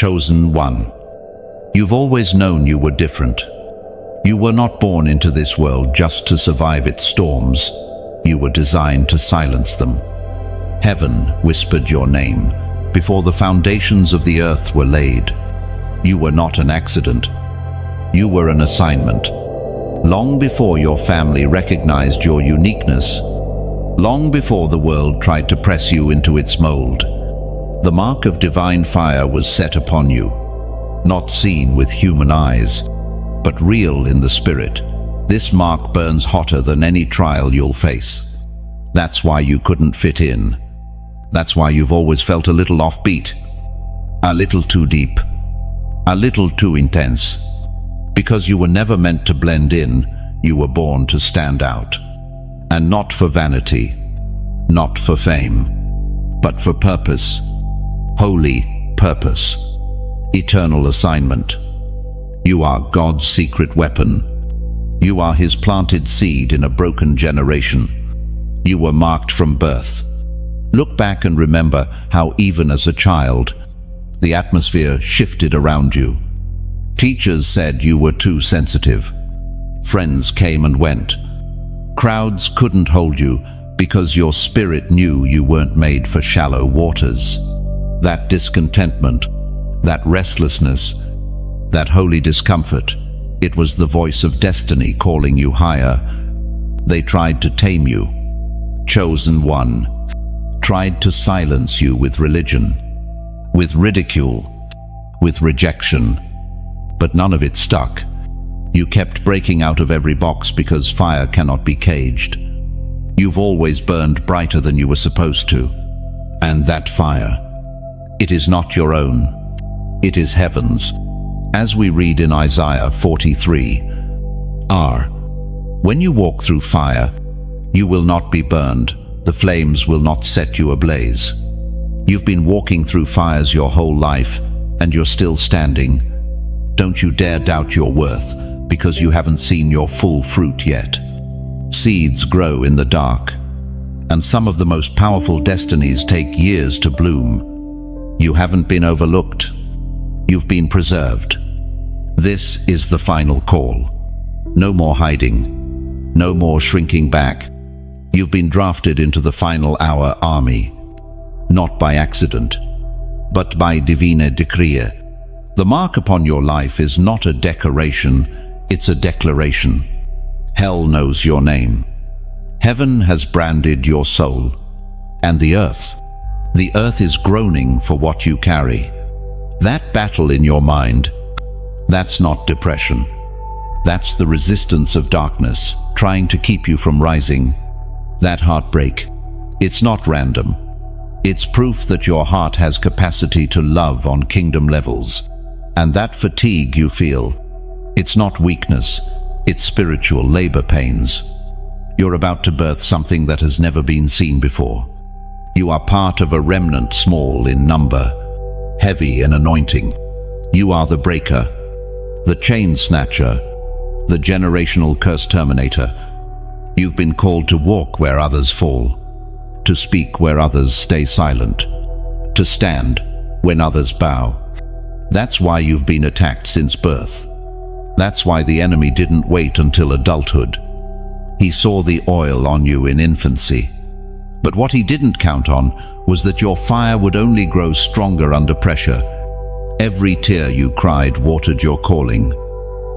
chosen one. You've always known you were different. You were not born into this world just to survive its storms. You were designed to silence them. Heaven whispered your name before the foundations of the earth were laid. You were not an accident. You were an assignment. Long before your family recognized your uniqueness, long before the world tried to press you into its mold, the mark of divine fire was set upon you, not seen with human eyes, but real in the spirit. This mark burns hotter than any trial you'll face. That's why you couldn't fit in. That's why you've always felt a little offbeat, a little too deep, a little too intense. Because you were never meant to blend in, you were born to stand out. And not for vanity, not for fame, but for purpose. Holy purpose. Eternal assignment. You are God's secret weapon. You are His planted seed in a broken generation. You were marked from birth. Look back and remember how even as a child, the atmosphere shifted around you. Teachers said you were too sensitive. Friends came and went. Crowds couldn't hold you because your spirit knew you weren't made for shallow waters. That discontentment, that restlessness, that holy discomfort, it was the voice of destiny calling you higher. They tried to tame you. Chosen one tried to silence you with religion, with ridicule, with rejection. But none of it stuck. You kept breaking out of every box because fire cannot be caged. You've always burned brighter than you were supposed to. And that fire, it is not your own. It is heaven's. As we read in Isaiah 43:R, when you walk through fire, you will not be burned. The flames will not set you ablaze. You've been walking through fires your whole life, and you're still standing. Don't you dare doubt your worth, because you haven't seen your full fruit yet. Seeds grow in the dark, and some of the most powerful destinies take years to bloom. You haven't been overlooked. You've been preserved. This is the final call. No more hiding. No more shrinking back. You've been drafted into the final hour army, not by accident, but by divine decree. The mark upon your life is not a decoration, it's a declaration. Hell knows your name. Heaven has branded your soul. And the earth is groaning for what you carry. That battle in your mind, that's not depression. That's the resistance of darkness, trying to keep you from rising. That heartbreak, it's not random. It's proof that your heart has capacity to love on kingdom levels. And that fatigue you feel, it's not weakness, it's spiritual labor pains. You're about to birth something that has never been seen before. You are part of a remnant, small in number, heavy in anointing. You are the breaker, the chain snatcher, the generational curse terminator. You've been called to walk where others fall, to speak where others stay silent, to stand when others bow. That's why you've been attacked since birth. That's why the enemy didn't wait until adulthood. He saw the oil on you in infancy. But what he didn't count on was that your fire would only grow stronger under pressure. Every tear you cried watered your calling.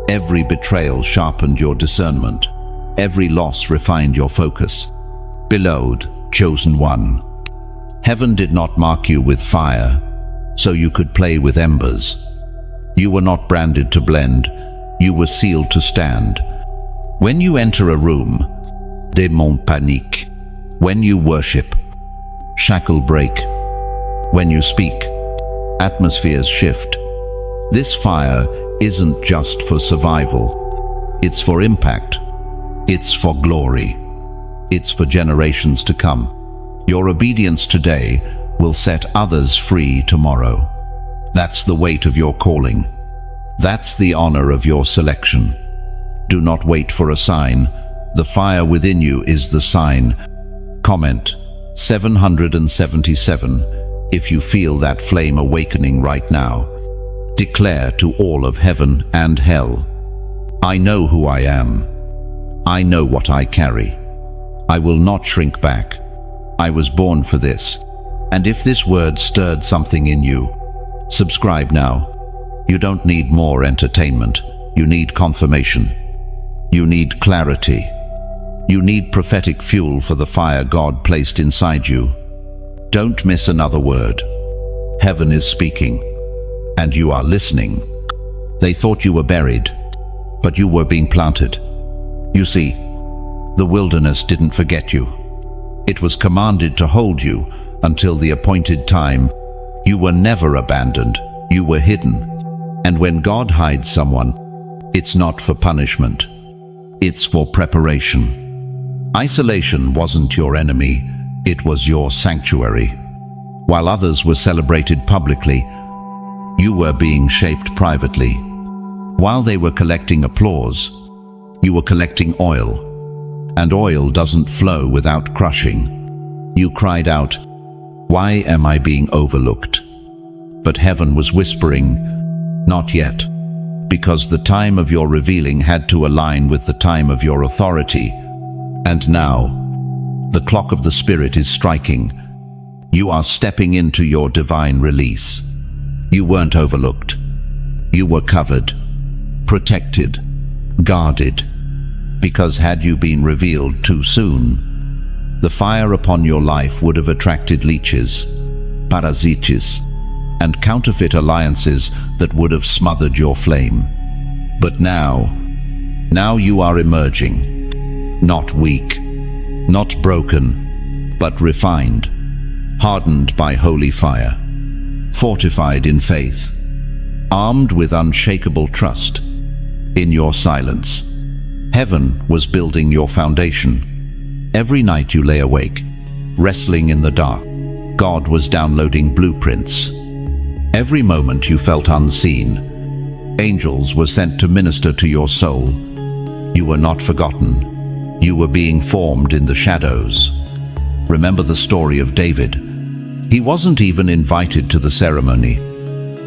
Every betrayal sharpened your discernment. Every loss refined your focus. Beloved, chosen one, heaven did not mark you with fire so you could play with embers. You were not branded to blend. You were sealed to stand. When you enter a room, démon panique. When you worship, shackle break. When you speak, atmospheres shift. This fire isn't just for survival. It's for impact. It's for glory. It's for generations to come. Your obedience today will set others free tomorrow. That's the weight of your calling. That's the honor of your selection. Do not wait for a sign. The fire within you is the sign. Comment 777 if you feel that flame awakening right now. Declare to all of heaven and hell, I know who I am. I know what I carry. I will not shrink back. I was born for this. And if this word stirred something in you, subscribe now. You don't need more entertainment. You need confirmation. You need clarity. You need prophetic fuel for the fire God placed inside you. Don't miss another word. Heaven is speaking, and you are listening. They thought you were buried, but you were being planted. You see, the wilderness didn't forget you. It was commanded to hold you until the appointed time. You were never abandoned. You were hidden. And when God hides someone, it's not for punishment. It's for preparation. Isolation wasn't your enemy. It was your sanctuary. While others were celebrated publicly, you were being shaped privately. While they were collecting applause, you were collecting oil. And oil doesn't flow without crushing. You cried out, "Why am I being overlooked?" But heaven was whispering, "Not yet," because the time of your revealing had to align with the time of your authority. And now, the clock of the Spirit is striking. You are stepping into your divine release. You weren't overlooked. You were covered, protected, guarded. Because had you been revealed too soon, the fire upon your life would have attracted leeches, parasites, and counterfeit alliances that would have smothered your flame. But now you are emerging, not weak, not broken, but refined, hardened by holy fire, fortified in faith, armed with unshakable trust. In your silence, heaven was building your foundation. Every night you lay awake, wrestling in the dark, God was downloading blueprints. Every moment you felt unseen, angels were sent to minister to your soul. You were not forgotten. You were being formed in the shadows. Remember the story of David. He wasn't even invited to the ceremony.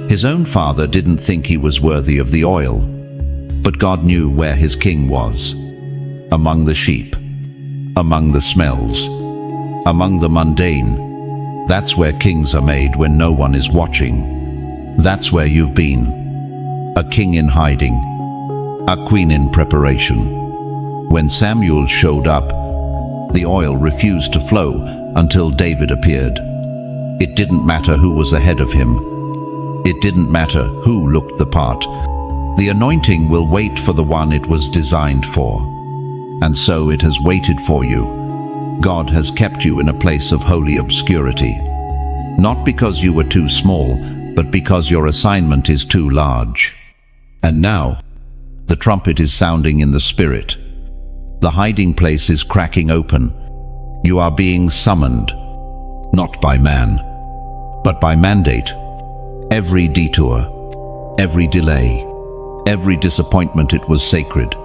His own father didn't think he was worthy of the oil. But God knew where his king was. Among the sheep, among the smells, among the mundane. That's where kings are made when no one is watching. That's where you've been. A king in hiding, a queen in preparation. When Samuel showed up, the oil refused to flow until David appeared. It didn't matter who was ahead of him. It didn't matter who looked the part. The anointing will wait for the one it was designed for. And so it has waited for you. God has kept you in a place of holy obscurity. Not because you were too small, but because your assignment is too large. And now, the trumpet is sounding in the Spirit. The hiding place is cracking open. You are being summoned, not by man, but by mandate. Every detour, every delay, every disappointment, it was sacred.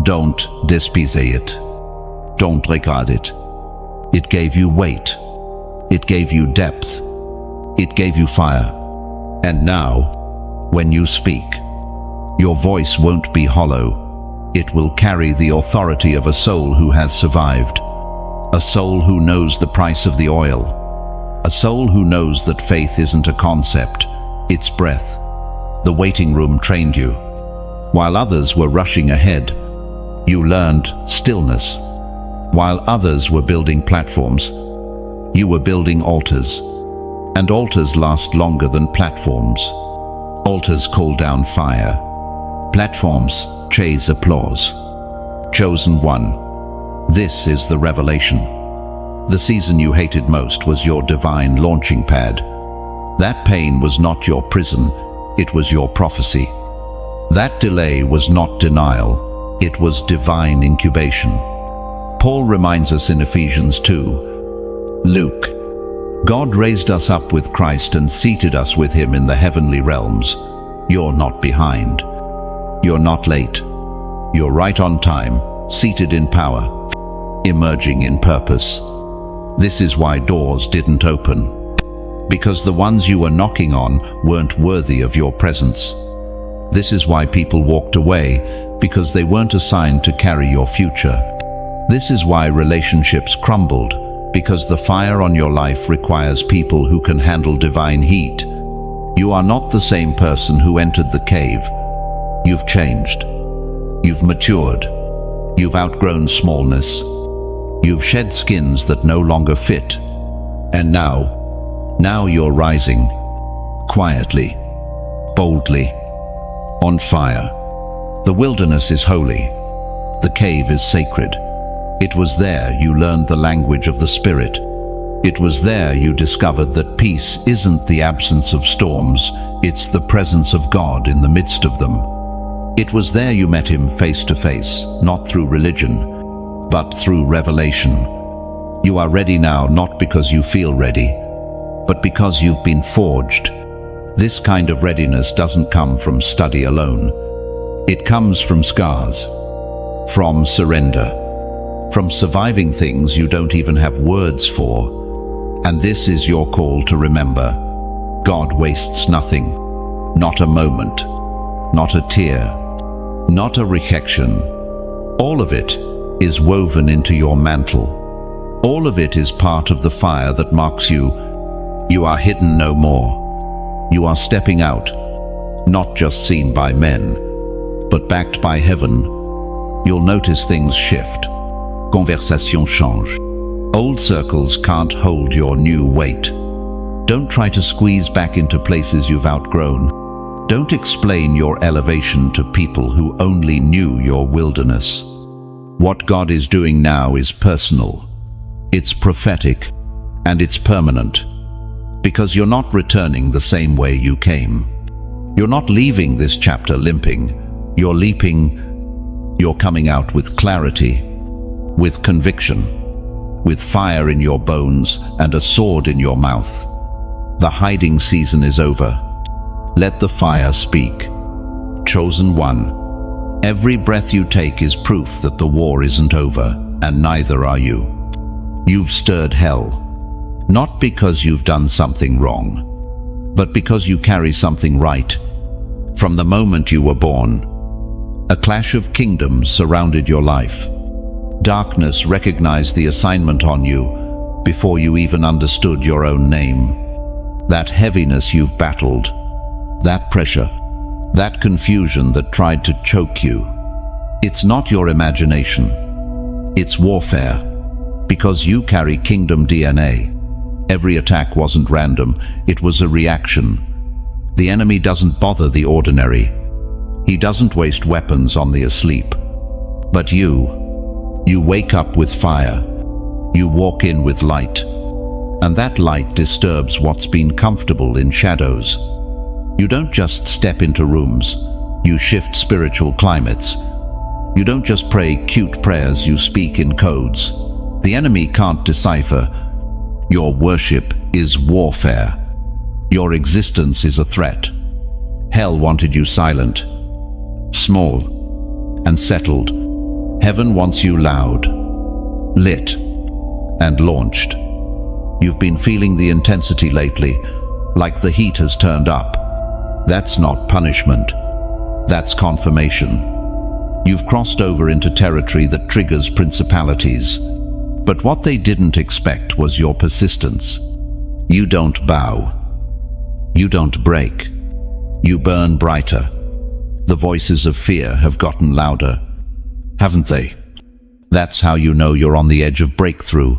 Don't despise it. Don't regard it. It gave you weight. It gave you depth. It gave you fire. And now, when you speak, your voice won't be hollow. It will carry the authority of a soul who has survived. A soul who knows the price of the oil. A soul who knows that faith isn't a concept, it's breath. The waiting room trained you. While others were rushing ahead, you learned stillness. While others were building platforms, you were building altars. And altars last longer than platforms. Altars call down fire. Platforms chase applause. Chosen one. This is the revelation. The season you hated most was your divine launching pad. That pain was not your prison, it was your prophecy. That delay was not denial, it was divine incubation. Paul reminds us in Ephesians 2. Luke. God raised us up with Christ and seated us with him in the heavenly realms. You're not behind. You're not late. You're right on time, seated in power, emerging in purpose. This is why doors didn't open. because the ones you were knocking on weren't worthy of your presence. This is why people walked away, because they weren't assigned to carry your future. This is why relationships crumbled, because the fire on your life requires people who can handle divine heat. You are not the same person who entered the cave. You've changed. You've matured. You've outgrown smallness. You've shed skins that no longer fit. And now you're rising, quietly, boldly, on fire. The wilderness is holy. The cave is sacred. It was there you learned the language of the Spirit. It was there you discovered that peace isn't the absence of storms, it's the presence of God in the midst of them. It was there you met Him face to face, not through religion, but through revelation. You are ready now, not because you feel ready, but because you've been forged. This kind of readiness doesn't come from study alone. It comes from scars, from surrender, from surviving things you don't even have words for. And this is your call to remember. God wastes nothing. Not a moment. Not a tear. Not a rejection. All of it is woven into your mantle. All of it is part of the fire that marks you. You are hidden no more. You are stepping out, not just seen by men, but backed by heaven. You'll notice things shift. Conversation change. Old circles can't hold your new weight. Don't try to squeeze back into places you've outgrown. Don't explain your elevation to people who only knew your wilderness. What God is doing now is personal. It's prophetic, and it's permanent. Because you're not returning the same way you came. You're not leaving this chapter limping. You're leaping. You're coming out with clarity, with conviction, with fire in your bones and a sword in your mouth. The hiding season is over. Let the fire speak. Chosen one. Every breath you take is proof that the war isn't over, and neither are you. You've stirred hell. Not because you've done something wrong, but because you carry something right. From the moment you were born, a clash of kingdoms surrounded your life. Darkness recognized the assignment on you before you even understood your own name. That heaviness you've battled, that pressure, that confusion that tried to choke you. It's not your imagination. It's warfare, because you carry kingdom DNA. Every attack wasn't random, it was a reaction. The enemy doesn't bother the ordinary. He doesn't waste weapons on the asleep. But you wake up with fire. You walk in with light. And that light disturbs what's been comfortable in shadows. You don't just step into rooms. You shift spiritual climates. You don't just pray cute prayers, you speak in codes. The enemy can't decipher. Your worship is warfare. Your existence is a threat. Hell wanted you silent, small, and settled. Heaven wants you loud, lit, and launched. You've been feeling the intensity lately, like the heat has turned up. That's not punishment. That's confirmation. You've crossed over into territory that triggers principalities. But what they didn't expect was your persistence. You don't bow. You don't break. You burn brighter. The voices of fear have gotten louder, haven't they? That's how you know you're on the edge of breakthrough.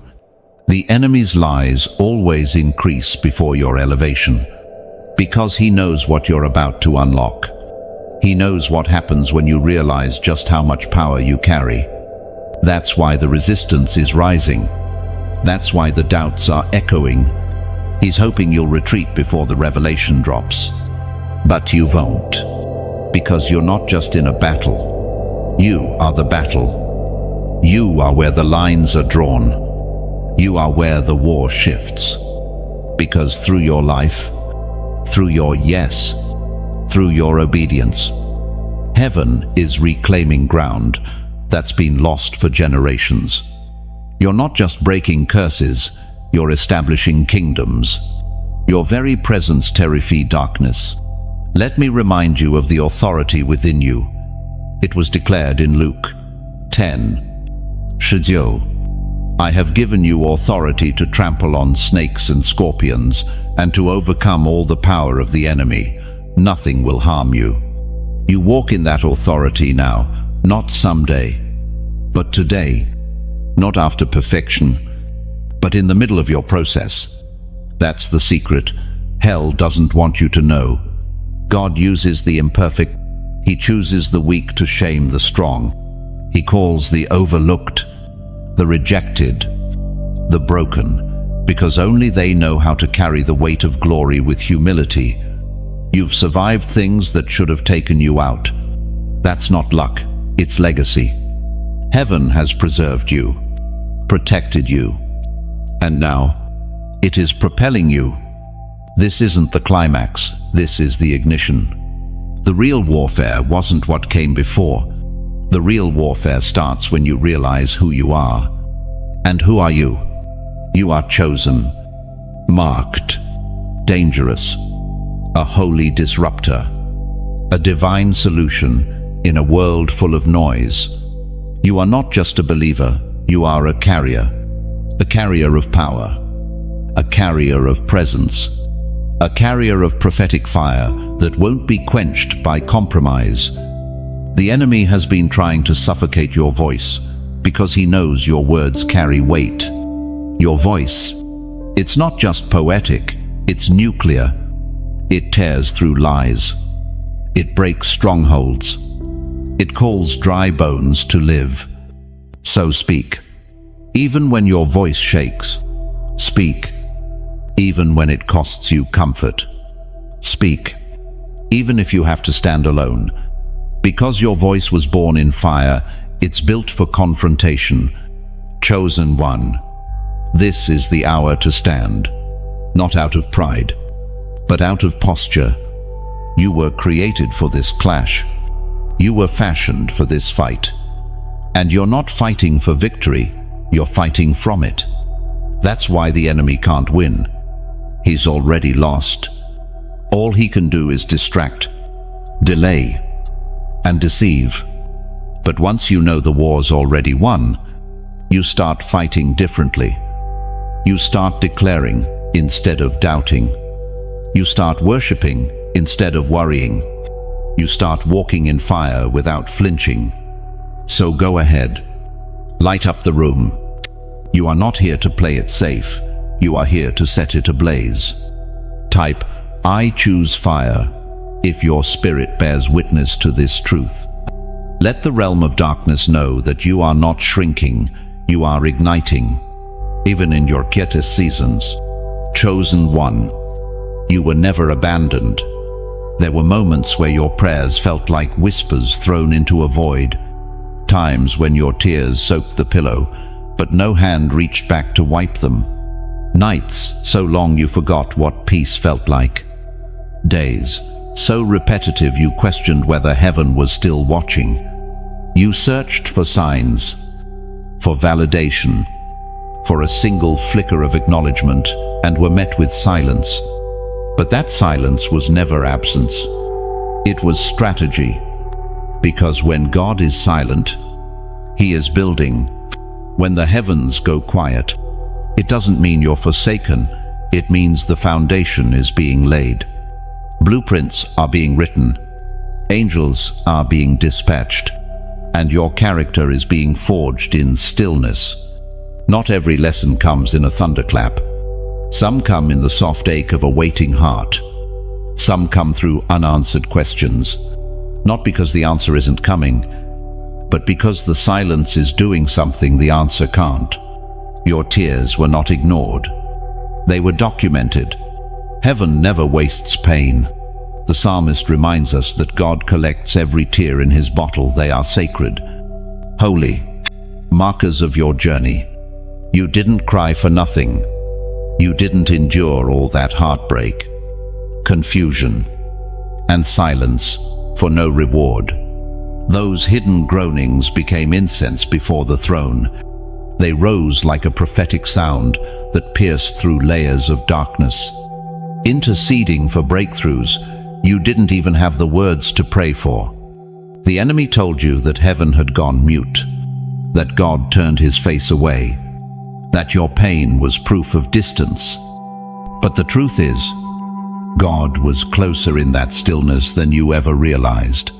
The enemy's lies always increase before your elevation, because he knows what you're about to unlock. He knows what happens when you realize just how much power you carry. That's why the resistance is rising. That's why the doubts are echoing. He's hoping you'll retreat before the revelation drops. But you won't. Because you're not just in a battle. You are the battle. You are where the lines are drawn. You are where the war shifts. Because through your life, through your yes, through your obedience, heaven is reclaiming ground that's been lost for generations. You're not just breaking curses, you're establishing kingdoms. Your very presence terrifies darkness. Let me remind you of the authority within you. It was declared in Luke 10:16. I have given you authority to trample on snakes and scorpions, and to overcome all the power of the enemy. Nothing will harm you. You walk in that authority now, not someday, but today. Not after perfection, but in the middle of your process. That's the secret. Hell doesn't want you to know. God uses the imperfect. He chooses the weak to shame the strong. He calls the overlooked, the rejected, the broken, because only they know how to carry the weight of glory with humility. You've survived things that should have taken you out. That's not luck, it's legacy. Heaven has preserved you, protected you, and now it is propelling you. This isn't the climax, this is the ignition. The real warfare wasn't what came before. The real warfare starts when you realize who you are. And who are you? You are chosen, marked, dangerous, a holy disruptor, a divine solution in a world full of noise. You are not just a believer, you are a carrier of power, a carrier of presence, a carrier of prophetic fire that won't be quenched by compromise. The enemy has been trying to suffocate your voice because he knows your words carry weight. Your voice, it's not just poetic, it's nuclear. It tears through lies. It breaks strongholds. It calls dry bones to live. So speak. Even when your voice shakes, speak. Even when it costs you comfort, speak. Even if you have to stand alone. Because your voice was born in fire, it's built for confrontation. Chosen one. This is the hour to stand. Not out of pride, but out of posture. You were created for this clash. You were fashioned for this fight. And you're not fighting for victory, you're fighting from it. That's why the enemy can't win. He's already lost. All he can do is distract, delay, and deceive. But once you know the war's already won, you start fighting differently. You start declaring instead of doubting. You start worshiping instead of worrying. You start walking in fire without flinching. So go ahead. Light up the room. You are not here to play it safe. You are here to set it ablaze. Type, I choose fire, if your spirit bears witness to this truth. Let the realm of darkness know that you are not shrinking, you are igniting. Even in your quietest seasons. Chosen one. You were never abandoned. There were moments where your prayers felt like whispers thrown into a void. Times when your tears soaked the pillow, but no hand reached back to wipe them. Nights so long you forgot what peace felt like. Days so repetitive you questioned whether heaven was still watching. You searched for signs, for validation, for a single flicker of acknowledgement, and were met with silence. But that silence was never absence. It was strategy. Because when God is silent, He is building. When the heavens go quiet, it doesn't mean you're forsaken. It means the foundation is being laid. Blueprints are being written. Angels are being dispatched. And your character is being forged in stillness. Not every lesson comes in a thunderclap. Some come in the soft ache of a waiting heart. Some come through unanswered questions. Not because the answer isn't coming, but because the silence is doing something the answer can't. Your tears were not ignored. They were documented. Heaven never wastes pain. The psalmist reminds us that God collects every tear in His bottle. They are sacred, holy, markers of your journey. You didn't cry for nothing. You didn't endure all that heartbreak, confusion, and silence for no reward. Those hidden groanings became incense before the throne. They rose like a prophetic sound that pierced through layers of darkness. interceding for breakthroughs you didn't even have the words to pray for. The enemy told you that heaven had gone mute, that God turned his face away, that your pain was proof of distance. But the truth is, God was closer in that stillness than you ever realized.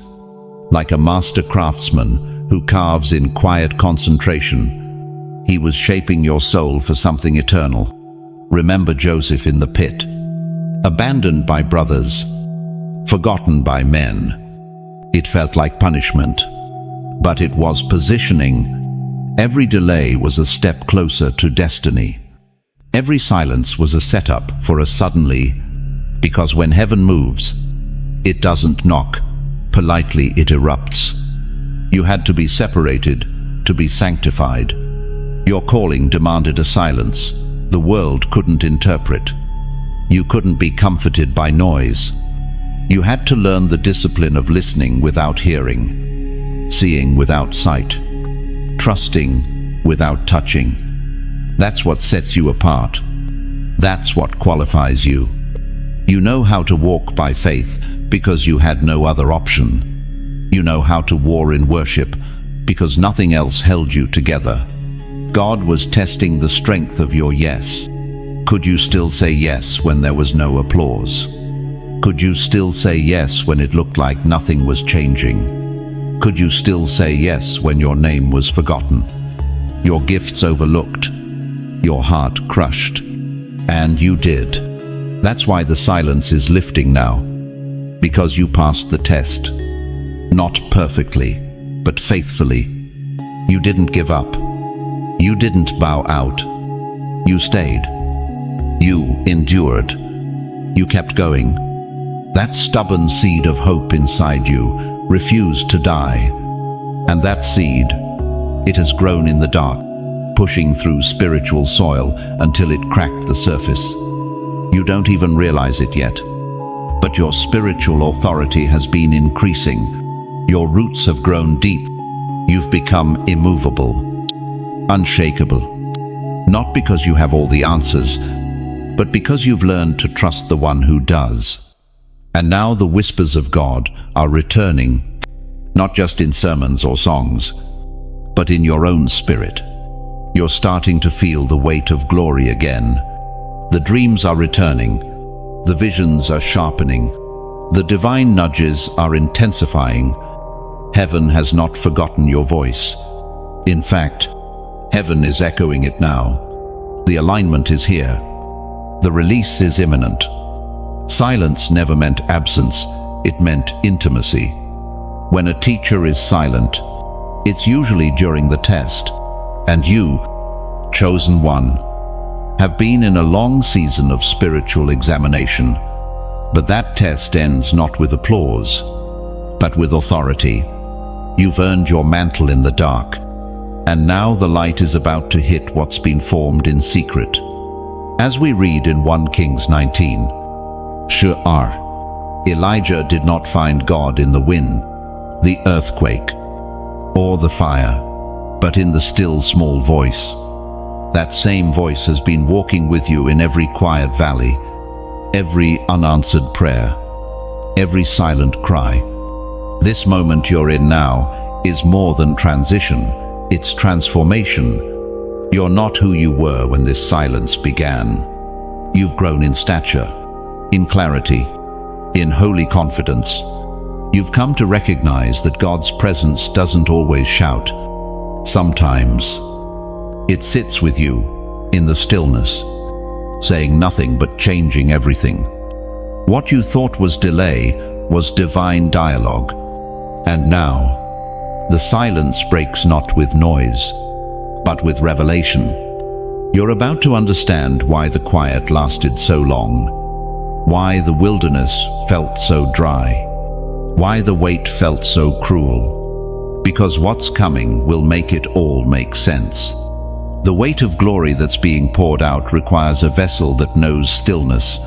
Like a master craftsman who carves in quiet concentration, he was shaping your soul for something eternal. Remember Joseph in the pit, abandoned by brothers, forgotten by men. It felt like punishment, but it was positioning. Every delay was a step closer to destiny. Every silence was a setup for a suddenly, because when heaven moves, it doesn't knock. Politely it erupts. You had to be separated to be sanctified. Your calling demanded a silence the world couldn't interpret. You couldn't be comforted by noise. You had to learn the discipline of listening without hearing, seeing without sight, trusting without touching. That's what sets you apart. That's what qualifies you. You know how to walk by faith because you had no other option. You know how to war in worship because nothing else held you together. God was testing the strength of your yes. Could you still say yes when there was no applause? Could you still say yes when it looked like nothing was changing? Could you still say yes when your name was forgotten, your gifts overlooked, your heart crushed? And you did. That's why the silence is lifting now, because you passed the test. Not perfectly, but faithfully. You didn't give up. You didn't bow out. You stayed. You endured. You kept going. That stubborn seed of hope inside you refused to die. And that seed, it has grown in the dark, pushing through spiritual soil until it cracked the surface. You don't even realize it yet. But your spiritual authority has been increasing. Your roots have grown deep. You've become immovable, unshakable. Not because you have all the answers, but because you've learned to trust the one who does. And now the whispers of God are returning, not just in sermons or songs, but in your own spirit. You're starting to feel the weight of glory again. The dreams are returning. The visions are sharpening. The divine nudges are intensifying. Heaven has not forgotten your voice. In fact, heaven is echoing it now. The alignment is here. The release is imminent. Silence never meant absence, it meant intimacy. When a teacher is silent, it's usually during the test. And you, chosen one, have been in a long season of spiritual examination. But that test ends not with applause, but with authority. You've earned your mantle in the dark, and now the light is about to hit what's been formed in secret. As we read in 1 Kings 19, Elijah did not find God in the wind, the earthquake, or the fire, but in the still small voice. That same voice has been walking with you in every quiet valley, every unanswered prayer, every silent cry. This moment you're in now is more than transition, it's transformation. You're not who you were when this silence began. You've grown in stature, in clarity, in holy confidence. You've come to recognize that God's presence doesn't always shout. Sometimes it sits with you in the stillness, saying nothing but changing everything. What you thought was delay was divine dialogue. And now, the silence breaks not with noise, but with revelation. You're about to understand why the quiet lasted so long, why the wilderness felt so dry, why the wait felt so cruel. Because what's coming will make it all make sense. The weight of glory that's being poured out requires a vessel that knows stillness.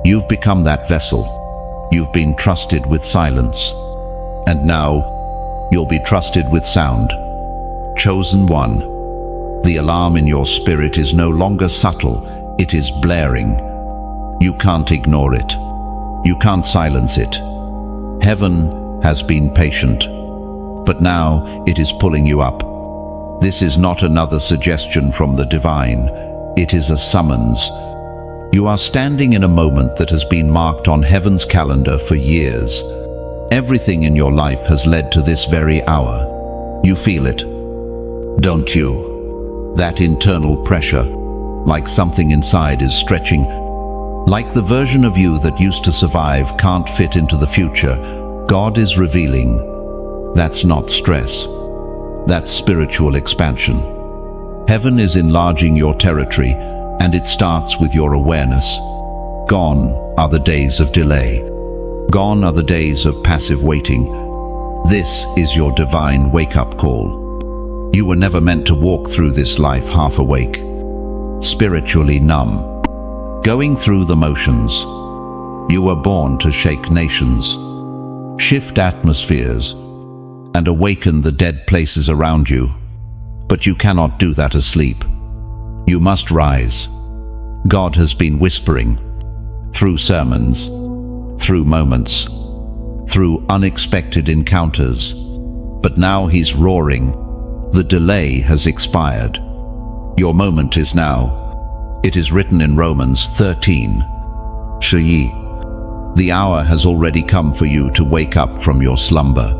You've become that vessel. You've been trusted with silence. And now, you'll be trusted with sound. Chosen one. The alarm in your spirit is no longer subtle, it is blaring. You can't ignore it. You can't silence it. Heaven has been patient, but now it is pulling you up. This is not another suggestion from the divine. It is a summons. You are standing in a moment that has been marked on heaven's calendar for years. Everything in your life has led to this very hour. You feel it, don't you? That internal pressure, like something inside is stretching. Like the version of you that used to survive can't fit into the future, God is revealing. That's not stress. That's spiritual expansion. Heaven is enlarging your territory, and it starts with your awareness. Gone are the days of delay. Gone are the days of passive waiting. This is your divine wake-up call. You were never meant to walk through this life half awake, spiritually numb, going through the motions. You were born to shake nations, shift atmospheres, and awaken the dead places around you. But you cannot do that asleep. You must rise. God has been whispering, through sermons, through moments, through unexpected encounters. But now he's roaring. The delay has expired. Your moment is now. It is written in Romans 13. Shayi. The hour has already come for you to wake up from your slumber.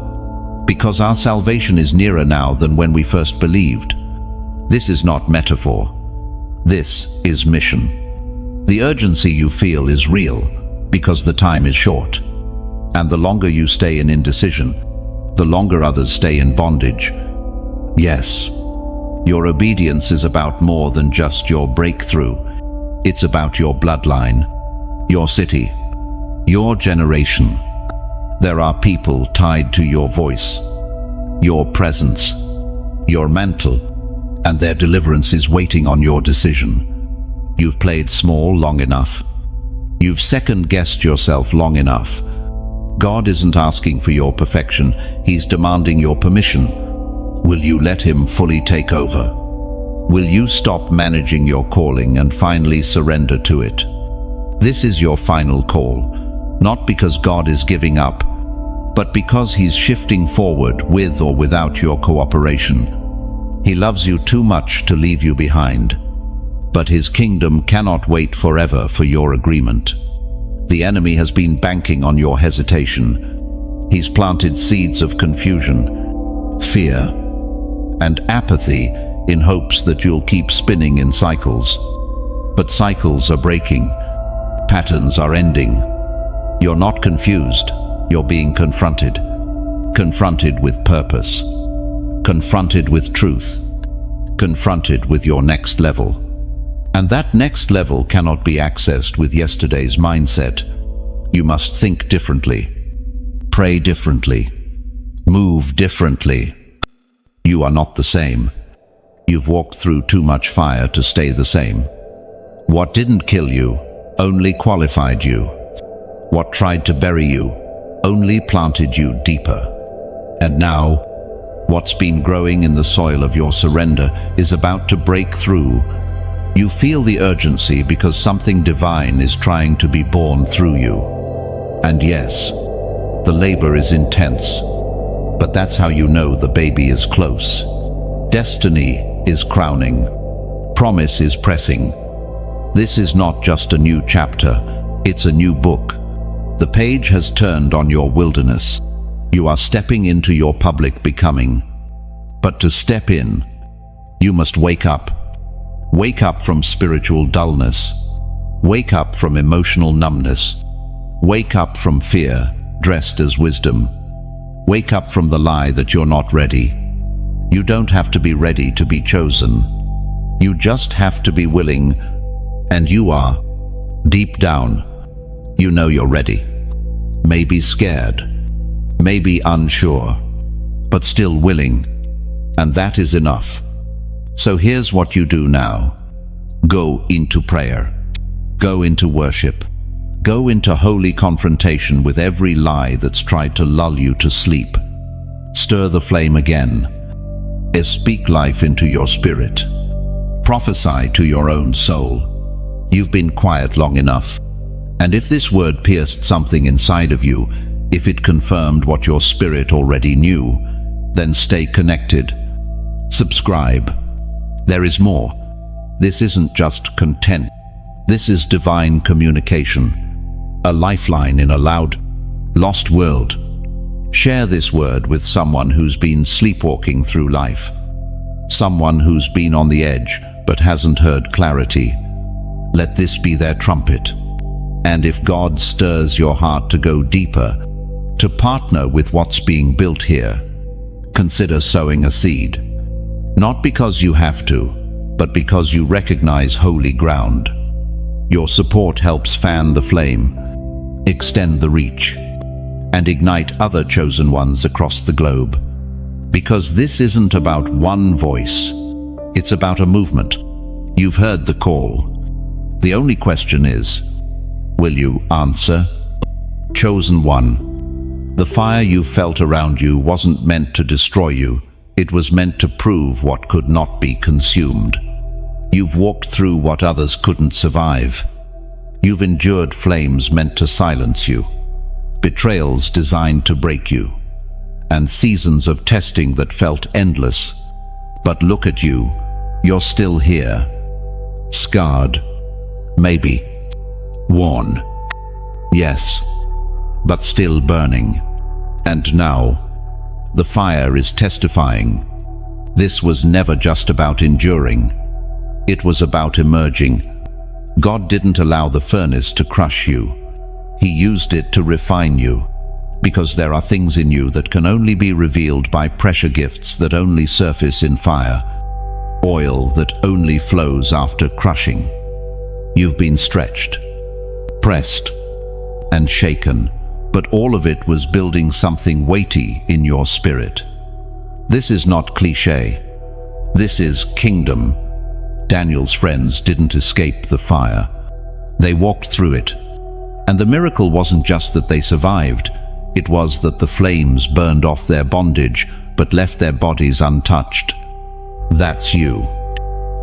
Because our salvation is nearer now than when we first believed. This is not metaphor. This is mission. The urgency you feel is real because the time is short. And the longer you stay in indecision, the longer others stay in bondage. Yes. Your obedience is about more than just your breakthrough. It's about your bloodline, your city, your generation. There are people tied to your voice, your presence, your mantle, and their deliverance is waiting on your decision. You've played small long enough. You've second-guessed yourself long enough. God isn't asking for your perfection, He's demanding your permission. Will you let Him fully take over? Will you stop managing your calling and finally surrender to it? This is your final call, not because God is giving up, but because He's shifting forward with or without your cooperation. He loves you too much to leave you behind, but His kingdom cannot wait forever for your agreement. The enemy has been banking on your hesitation. He's planted seeds of confusion, fear, and apathy in hopes that you'll keep spinning in cycles. But cycles are breaking. Patterns are ending. You're not confused. You're being confronted. Confronted with purpose. Confronted with truth. Confronted with your next level. And that next level cannot be accessed with yesterday's mindset. You must think differently. Pray differently. Move differently. You are not the same. You've walked through too much fire to stay the same. What didn't kill you only qualified you. What tried to bury you only planted you deeper. And now, what's been growing in the soil of your surrender is about to break through. You feel the urgency because something divine is trying to be born through you. And yes, the labor is intense. But that's how you know the baby is close. Destiny is crowning. Promise is pressing. This is not just a new chapter, it's a new book. The page has turned on your wilderness. You are stepping into your public becoming. But to step in, you must wake up. Wake up from spiritual dullness. Wake up from emotional numbness. Wake up from fear, dressed as wisdom. Wake up from the lie that you're not ready. You don't have to be ready to be chosen. You just have to be willing, and you are. Deep down, you know you're ready. Maybe scared, maybe unsure, but still willing, and that is enough. So here's what you do now. Go into prayer. Go into worship. Go into holy confrontation with every lie that's tried to lull you to sleep. Stir the flame again. Speak life into your spirit. Prophesy to your own soul. You've been quiet long enough. And if this word pierced something inside of you, if it confirmed what your spirit already knew, then stay connected. Subscribe. There is more. This isn't just content. This is divine communication. A lifeline in a loud, lost world. Share this word with someone who's been sleepwalking through life. Someone who's been on the edge but hasn't heard clarity. Let this be their trumpet. And if God stirs your heart to go deeper, to partner with what's being built here, consider sowing a seed. Not because you have to, but because you recognize holy ground. Your support helps fan the flame, extend the reach, and ignite other chosen ones across the globe. Because this isn't about one voice, it's about a movement. You've heard the call. The only question is, will you answer? Chosen one, the fire you felt around you wasn't meant to destroy you. It was meant to prove what could not be consumed. You've walked through what others couldn't survive. You've endured flames meant to silence you, betrayals designed to break you, and seasons of testing that felt endless. But look at you, you're still here. Scarred, maybe. Worn, yes, but still burning. And now, the fire is testifying. This was never just about enduring. It was about emerging. God didn't allow the furnace to crush you. He used it to refine you, because there are things in you that can only be revealed by pressure gifts that only surface in fire, oil that only flows after crushing. You've been stretched, pressed, and shaken, but all of it was building something weighty in your spirit. This is not cliché. This is kingdom. Daniel's friends didn't escape the fire. They walked through it. And the miracle wasn't just that they survived. It was that the flames burned off their bondage, but left their bodies untouched. That's you.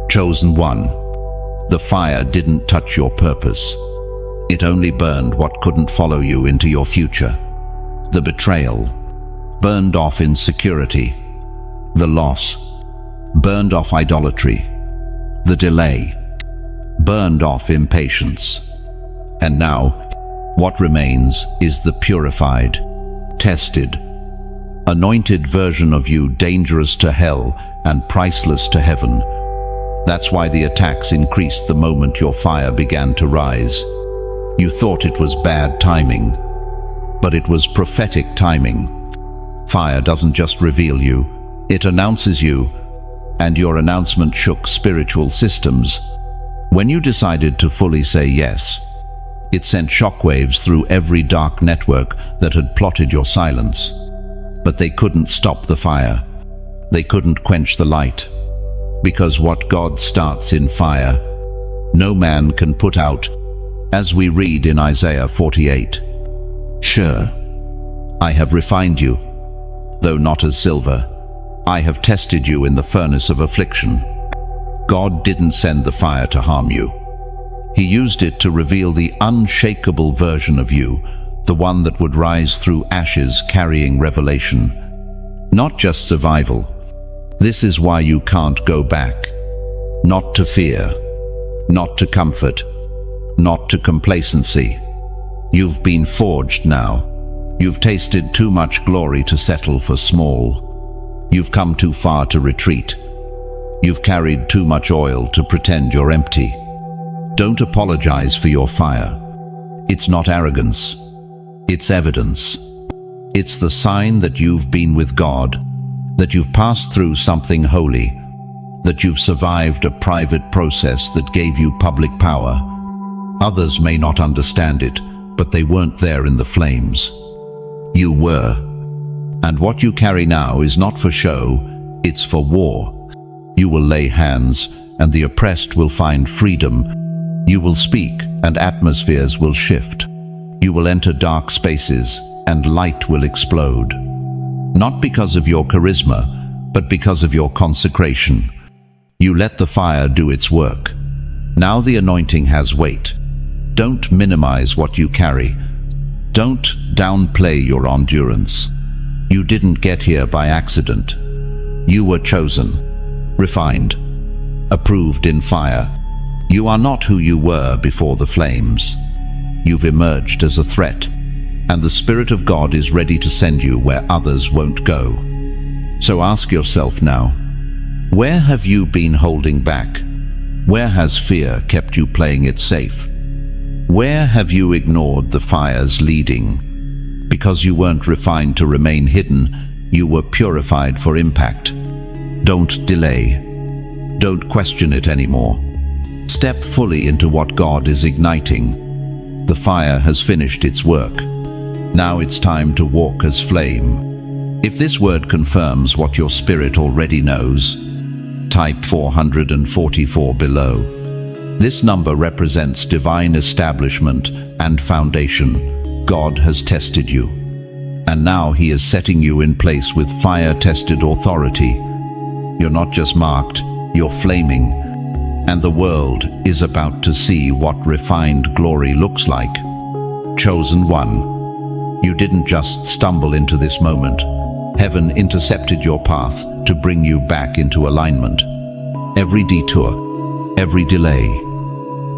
Chosen one. The fire didn't touch your purpose. It only burned what couldn't follow you into your future. The betrayal burned off insecurity. The loss burned off idolatry. The delay burned off impatience. And now, what remains is the purified, tested, anointed version of you, dangerous to hell and priceless to heaven. That's why the attacks increased the moment your fire began to rise. You thought it was bad timing, but it was prophetic timing. Fire doesn't just reveal you, it announces you, and your announcement shook spiritual systems. When you decided to fully say yes, it sent shockwaves through every dark network that had plotted your silence. But they couldn't stop the fire. They couldn't quench the light. Because what God starts in fire, no man can put out, as we read in Isaiah 48. Sure, I have refined you, though not as silver. I have tested you in the furnace of affliction. God didn't send the fire to harm you. He used it to reveal the unshakable version of you, the one that would rise through ashes carrying revelation. Not just survival. This is why you can't go back. Not to fear, not to comfort, not to complacency. You've been forged now. You've tasted too much glory to settle for small. You've come too far to retreat. You've carried too much oil to pretend you're empty. Don't apologize for your fire. It's not arrogance. It's evidence. It's the sign that you've been with God, that you've passed through something holy, that you've survived a private process that gave you public power. Others may not understand it, but they weren't there in the flames. You were. And what you carry now is not for show, it's for war. You will lay hands, and the oppressed will find freedom. You will speak, and atmospheres will shift. You will enter dark spaces, and light will explode. Not because of your charisma, but because of your consecration. You let the fire do its work. Now the anointing has weight. Don't minimize what you carry. Don't downplay your endurance. You didn't get here by accident. You were chosen, refined, approved in fire. You are not who you were before the flames. You've emerged as a threat, and the Spirit of God is ready to send you where others won't go. So ask yourself now, where have you been holding back? Where has fear kept you playing it safe? Where have you ignored the fire's leading? Because you weren't refined to remain hidden, you were purified for impact. Don't delay. Don't question it anymore. Step fully into what God is igniting. The fire has finished its work. Now it's time to walk as flame. If this word confirms what your spirit already knows, type 444 below. This number represents divine establishment and foundation. God has tested you, and now He is setting you in place with fire-tested authority. You're not just marked, you're flaming, and the world is about to see what refined glory looks like. Chosen one, you didn't just stumble into this moment. Heaven intercepted your path to bring you back into alignment. Every detour, every delay,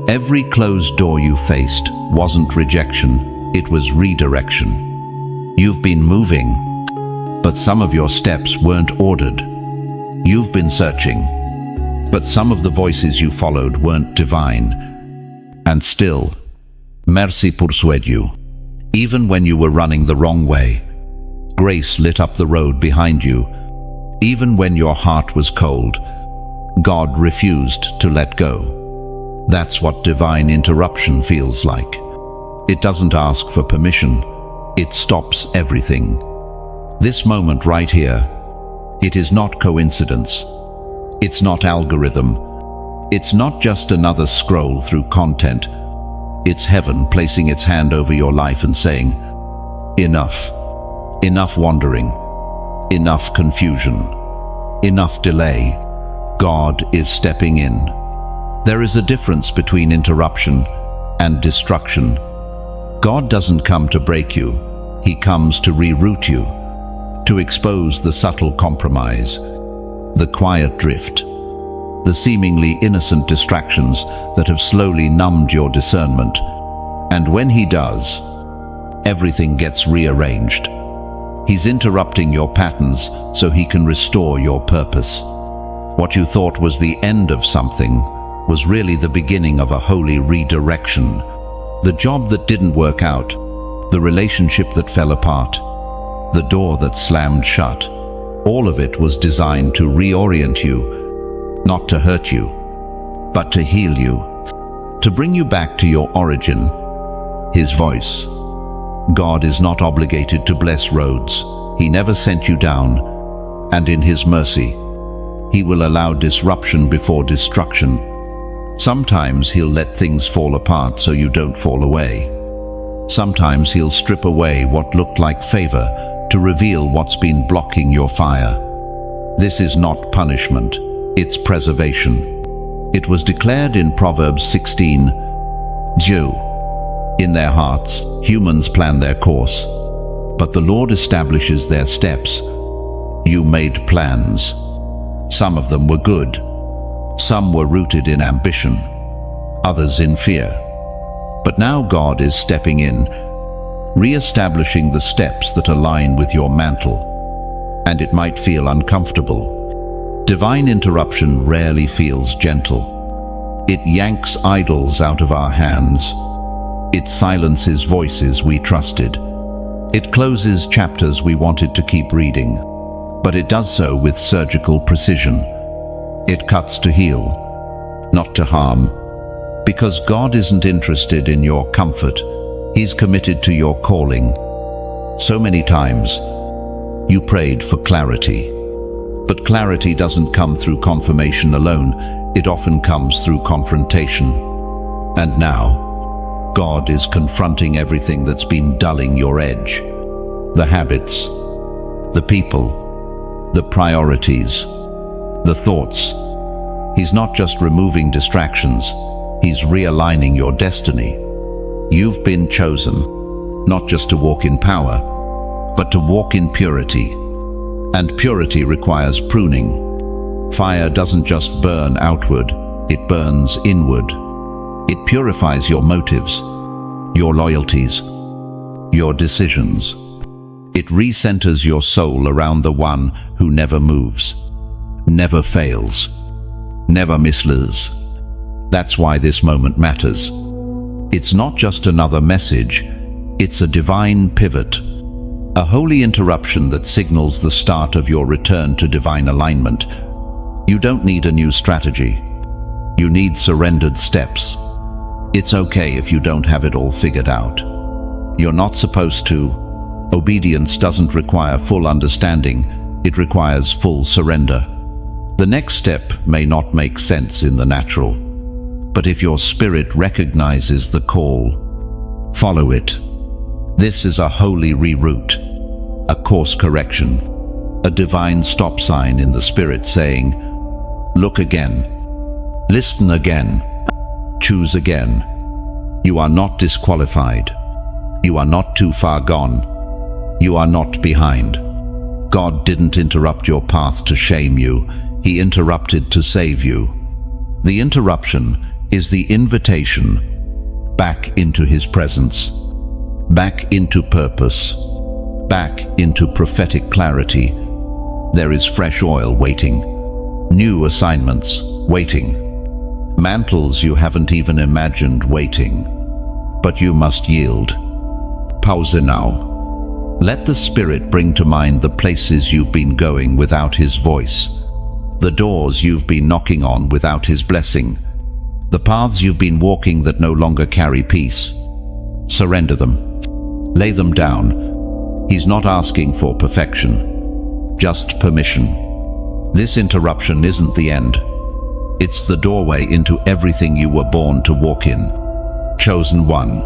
every closed door you faced wasn't rejection, it was redirection. You've been moving, but some of your steps weren't ordered. You've been searching, but some of the voices you followed weren't divine. And still, mercy pursued you. Even when you were running the wrong way, grace lit up the road behind you. Even when your heart was cold, God refused to let go. That's what divine interruption feels like. It doesn't ask for permission. It stops everything. This moment right here, it is not coincidence. It's not algorithm. It's not just another scroll through content. It's heaven placing its hand over your life and saying, enough. Enough wandering. Enough confusion. Enough delay. God is stepping in. There is a difference between interruption and destruction. God doesn't come to break you. He comes to reroute you, to expose the subtle compromise, the quiet drift, the seemingly innocent distractions that have slowly numbed your discernment. And when He does, everything gets rearranged. He's interrupting your patterns so He can restore your purpose. What you thought was the end of something was really the beginning of a holy redirection. The job that didn't work out, the relationship that fell apart, the door that slammed shut, all of it was designed to reorient you, not to hurt you, but to heal you, to bring you back to your origin, His voice. God is not obligated to bless roads. He never sent you down, and in His mercy, He will allow disruption before destruction. Sometimes He'll let things fall apart so you don't fall away. Sometimes He'll strip away what looked like favor to reveal what's been blocking your fire. This is not punishment, it's preservation. It was declared in Proverbs 16, Jew. In their hearts, humans plan their course, but the Lord establishes their steps. You made plans. Some of them were good. Some were rooted in ambition, others in fear. But now God is stepping in, re-establishing the steps that align with your mantle. And it might feel uncomfortable. Divine interruption rarely feels gentle. It yanks idols out of our hands. It silences voices we trusted. It closes chapters we wanted to keep reading. But it does so with surgical precision. It cuts to heal, not to harm. Because God isn't interested in your comfort. He's committed to your calling. So many times, you prayed for clarity. But clarity doesn't come through confirmation alone. It often comes through confrontation. And now, God is confronting everything that's been dulling your edge. The habits, the people, the priorities, the thoughts. He's not just removing distractions, He's realigning your destiny. You've been chosen, not just to walk in power, but to walk in purity. And purity requires pruning. Fire doesn't just burn outward, it burns inward. It purifies your motives, your loyalties, your decisions. It recenters your soul around the one who never moves, never fails, never misleads. That's why this moment matters. It's not just another message, it's a divine pivot, a holy interruption that signals the start of your return to divine alignment. You don't need a new strategy. You need surrendered steps. It's okay if you don't have it all figured out. You're not supposed to. Obedience doesn't require full understanding, it requires full surrender. The next step may not make sense in the natural, but if your spirit recognizes the call, follow it. This is a holy reroute, a course correction, a divine stop sign in the spirit saying, look again, listen again, choose again. You are not disqualified. You are not too far gone. You are not behind. God didn't interrupt your path to shame you. He interrupted to save you. The interruption is the invitation back into His presence, back into purpose, back into prophetic clarity. There is fresh oil waiting, new assignments waiting, mantles you haven't even imagined waiting. But you must yield. Pause now. Let the Spirit bring to mind the places you've been going without His voice, the doors you've been knocking on without His blessing, the paths you've been walking that no longer carry peace. Surrender them. Lay them down. He's not asking for perfection, just permission. This interruption isn't the end. It's the doorway into everything you were born to walk in. Chosen one.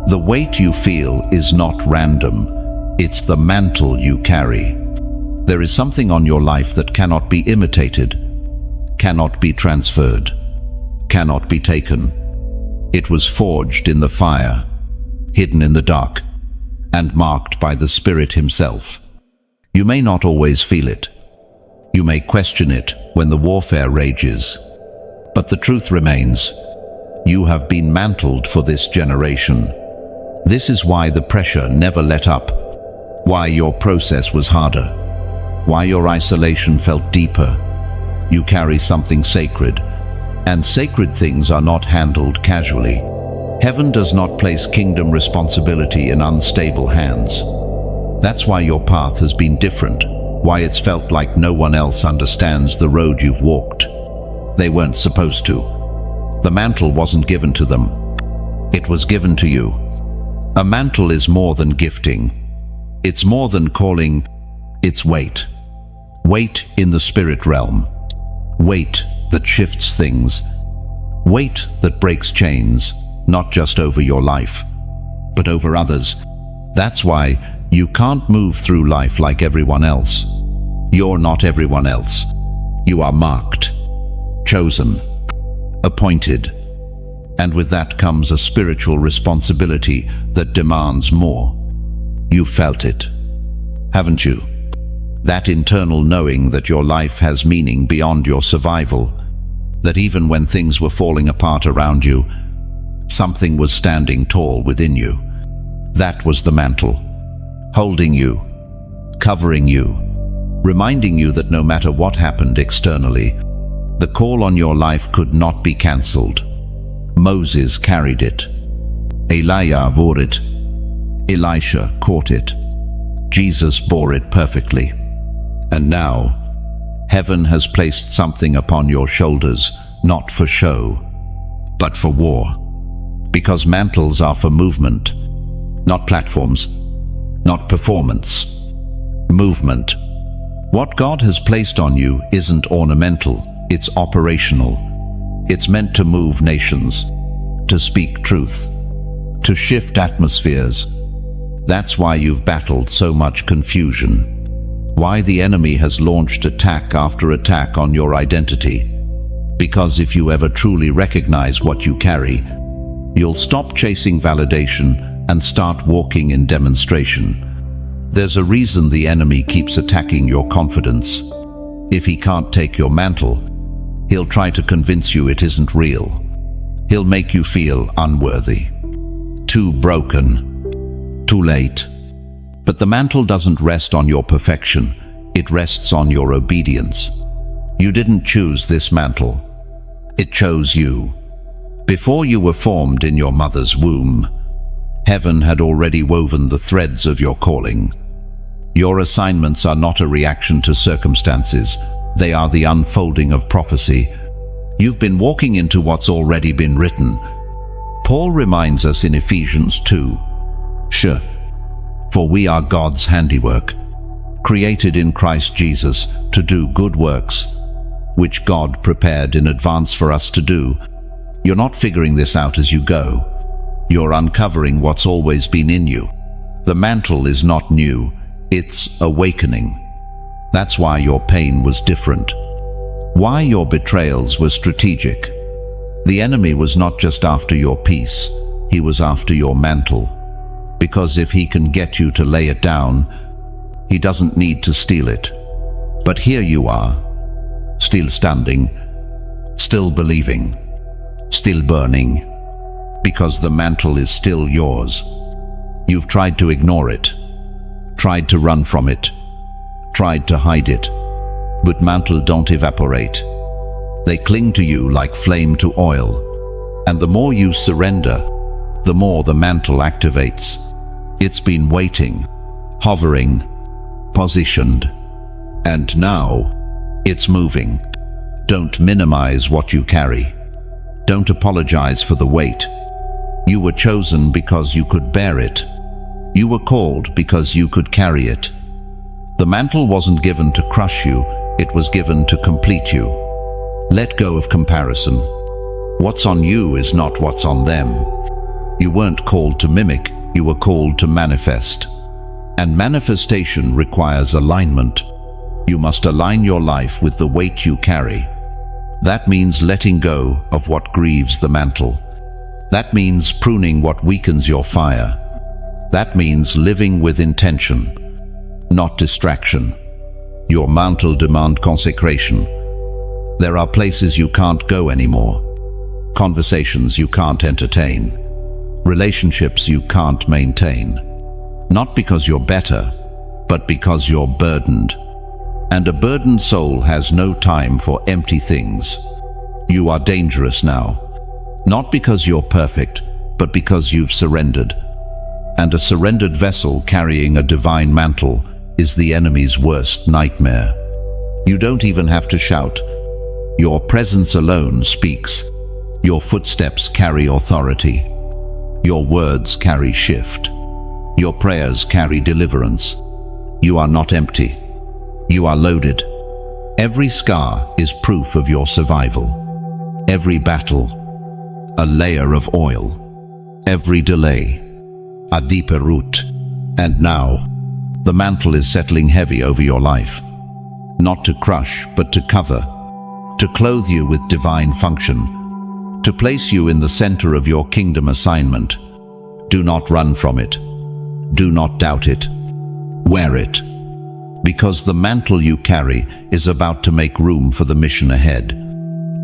The weight you feel is not random. It's the mantle you carry. There is something on your life that cannot be imitated, cannot be transferred, cannot be taken. It was forged in the fire, hidden in the dark, and marked by the Spirit Himself. You may not always feel it. You may question it when the warfare rages. But the truth remains. You have been mantled for this generation. This is why the pressure never let up. Why your process was harder, why your isolation felt deeper. You carry something sacred, and sacred things are not handled casually. Heaven does not place kingdom responsibility in unstable hands. That's why your path has been different, why it's felt like no one else understands the road you've walked. They weren't supposed to. The mantle wasn't given to them. It was given to you. A mantle is more than gifting. It's more than calling, it's weight. Weight in the spirit realm. Weight that shifts things. Weight that breaks chains, not just over your life, but over others. That's why you can't move through life like everyone else. You're not everyone else. You are marked, chosen, appointed. And with that comes a spiritual responsibility that demands more. You felt it, haven't you? That internal knowing that your life has meaning beyond your survival, that even when things were falling apart around you, something was standing tall within you. That was the mantle, holding you, covering you, reminding you that no matter what happened externally, the call on your life could not be cancelled. Moses carried it. Elijah wore it. Elisha caught it. Jesus bore it perfectly. And now, heaven has placed something upon your shoulders, not for show, but for war. Because mantles are for movement, not platforms, not performance. Movement. What God has placed on you isn't ornamental, it's operational. It's meant to move nations, to speak truth, to shift atmospheres. That's why you've battled so much confusion. Why the enemy has launched attack after attack on your identity. Because if you ever truly recognize what you carry, You'll stop chasing validation and start walking in demonstration. There's a reason the enemy keeps attacking your confidence. If he can't take your mantle, he'll try to convince you it isn't real. He'll make you feel unworthy, too broken, too late. But the mantle doesn't rest on your perfection, it rests on your obedience. You didn't choose this mantle, it chose you. Before you were formed in your mother's womb, heaven had already woven the threads of your calling. Your assignments are not a reaction to circumstances, they are the unfolding of prophecy. You've been walking into what's already been written. Paul reminds us in Ephesians 2, "For we are God's handiwork, created in Christ Jesus to do good works, which God prepared in advance for us to do." You're not figuring this out as you go. You're uncovering what's always been in you. The mantle is not new, it's awakening. That's why your pain was different. Why your betrayals were strategic. The enemy was not just after your peace, he was after your mantle. Because if he can get you to lay it down, he doesn't need to steal it. But here you are, still standing, still believing, still burning, because the mantle is still yours. You've tried to ignore it, tried to run from it, tried to hide it, but mantle don't evaporate. They cling to you like flame to oil, and the more you surrender, the more the mantle activates. It's been waiting, hovering, positioned, and now it's moving. Don't minimize what you carry. Don't apologize for the weight. You were chosen because you could bear it. You were called because you could carry it. The mantle wasn't given to crush you, it was given to complete you. Let go of comparison. What's on you is not what's on them. You weren't called to mimic, you were called to manifest. And manifestation requires alignment. You must align your life with the weight you carry. That means letting go of what grieves the mantle. That means pruning what weakens your fire. That means living with intention, not distraction. Your mantle demands consecration. There are places you can't go anymore, conversations you can't entertain, relationships you can't maintain. Not because you're better, but because you're burdened. And a burdened soul has no time for empty things. You are dangerous now, not because you're perfect, but because you've surrendered. And a surrendered vessel carrying a divine mantle is the enemy's worst nightmare. You don't even have to shout. Your presence alone speaks. Your footsteps carry authority. Your words carry shift. Your prayers carry deliverance. You are not empty. You are loaded. Every scar is proof of your survival. Every battle, a layer of oil. Every delay, a deeper root. And now, the mantle is settling heavy over your life. Not to crush, but to cover. To clothe you with divine function. To place you in the center of your kingdom assignment. Do not run from it. Do not doubt it. Wear it. Because the mantle you carry is about to make room for the mission ahead.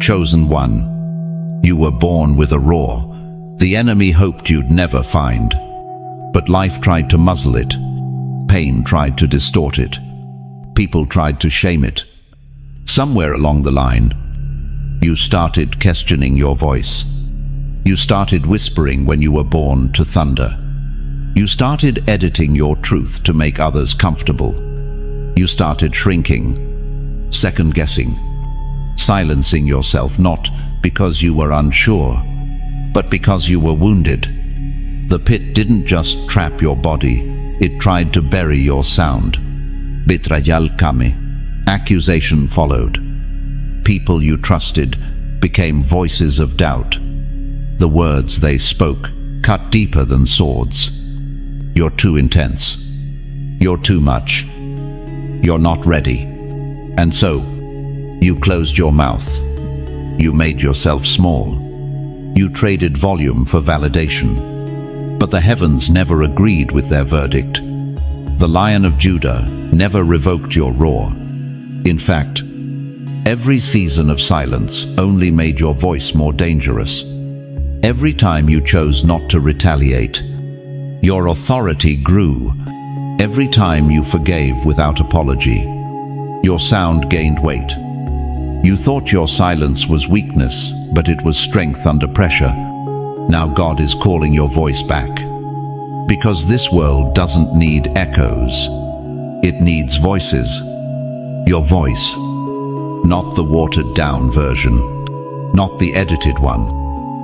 Chosen one, you were born with a roar. The enemy hoped you'd never find. But life tried to muzzle it. Pain tried to distort it. People tried to shame it. Somewhere along the line, you started questioning your voice. You started whispering when you were born to thunder. You started editing your truth to make others comfortable. You started shrinking, second-guessing, silencing yourself, not because you were unsure, but because you were wounded. The pit didn't just trap your body, it tried to bury your sound. Betrayal came. Accusation followed. People you trusted became voices of doubt. The words they spoke cut deeper than swords. You're too intense. You're too much. You're not ready. And so, you closed your mouth. You made yourself small. You traded volume for validation. But the heavens never agreed with their verdict. The Lion of Judah never revoked your roar. In fact, every season of silence only made your voice more dangerous. Every time you chose not to retaliate, your authority grew. Every time you forgave without apology, your sound gained weight. You thought your silence was weakness, but it was strength under pressure. Now God is calling your voice back. Because this world doesn't need echoes. It needs voices. Your voice. Not the watered-down version. Not the edited one.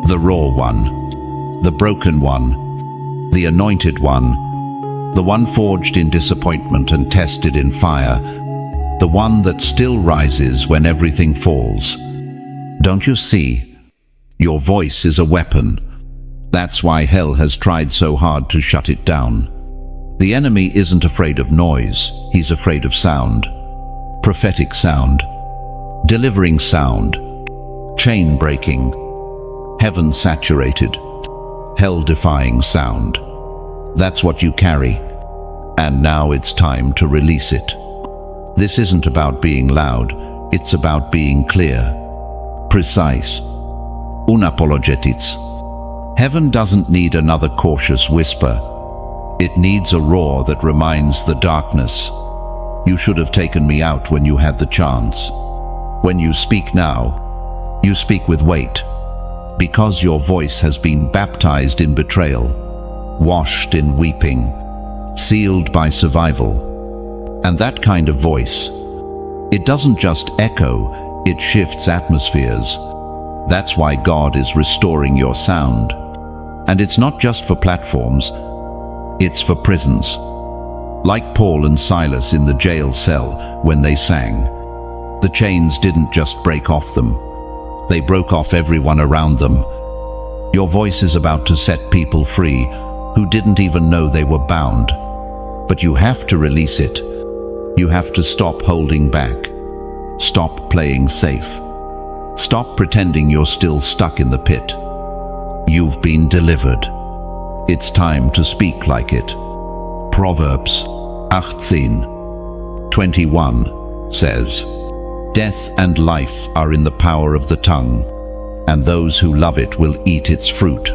The raw one. The broken one. The anointed one. The one forged in disappointment and tested in fire. The one that still rises when everything falls. Don't you see? Your voice is a weapon. That's why hell has tried so hard to shut it down. The enemy isn't afraid of noise, he's afraid of sound. Prophetic sound. Delivering sound. Chain breaking. Heaven saturated. Hell defying sound. That's what you carry. And now it's time to release it. This isn't about being loud, it's about being clear. Precise. Unapologetics. Heaven doesn't need another cautious whisper. It needs a roar that reminds the darkness. You should have taken me out when you had the chance. When you speak now, you speak with weight. Because your voice has been baptized in betrayal, washed in weeping, sealed by survival. And that kind of voice, it doesn't just echo, it shifts atmospheres. That's why God is restoring your sound. And it's not just for platforms, it's for prisons. Like Paul and Silas in the jail cell when they sang. The chains didn't just break off them, they broke off everyone around them. Your voice is about to set people free who didn't even know they were bound. But you have to release it. You have to stop holding back. Stop playing safe. Stop pretending you're still stuck in the pit. You've been delivered. It's time to speak like it. Proverbs 18:21 says, "Death and life are in the power of the tongue, and those who love it will eat its fruit."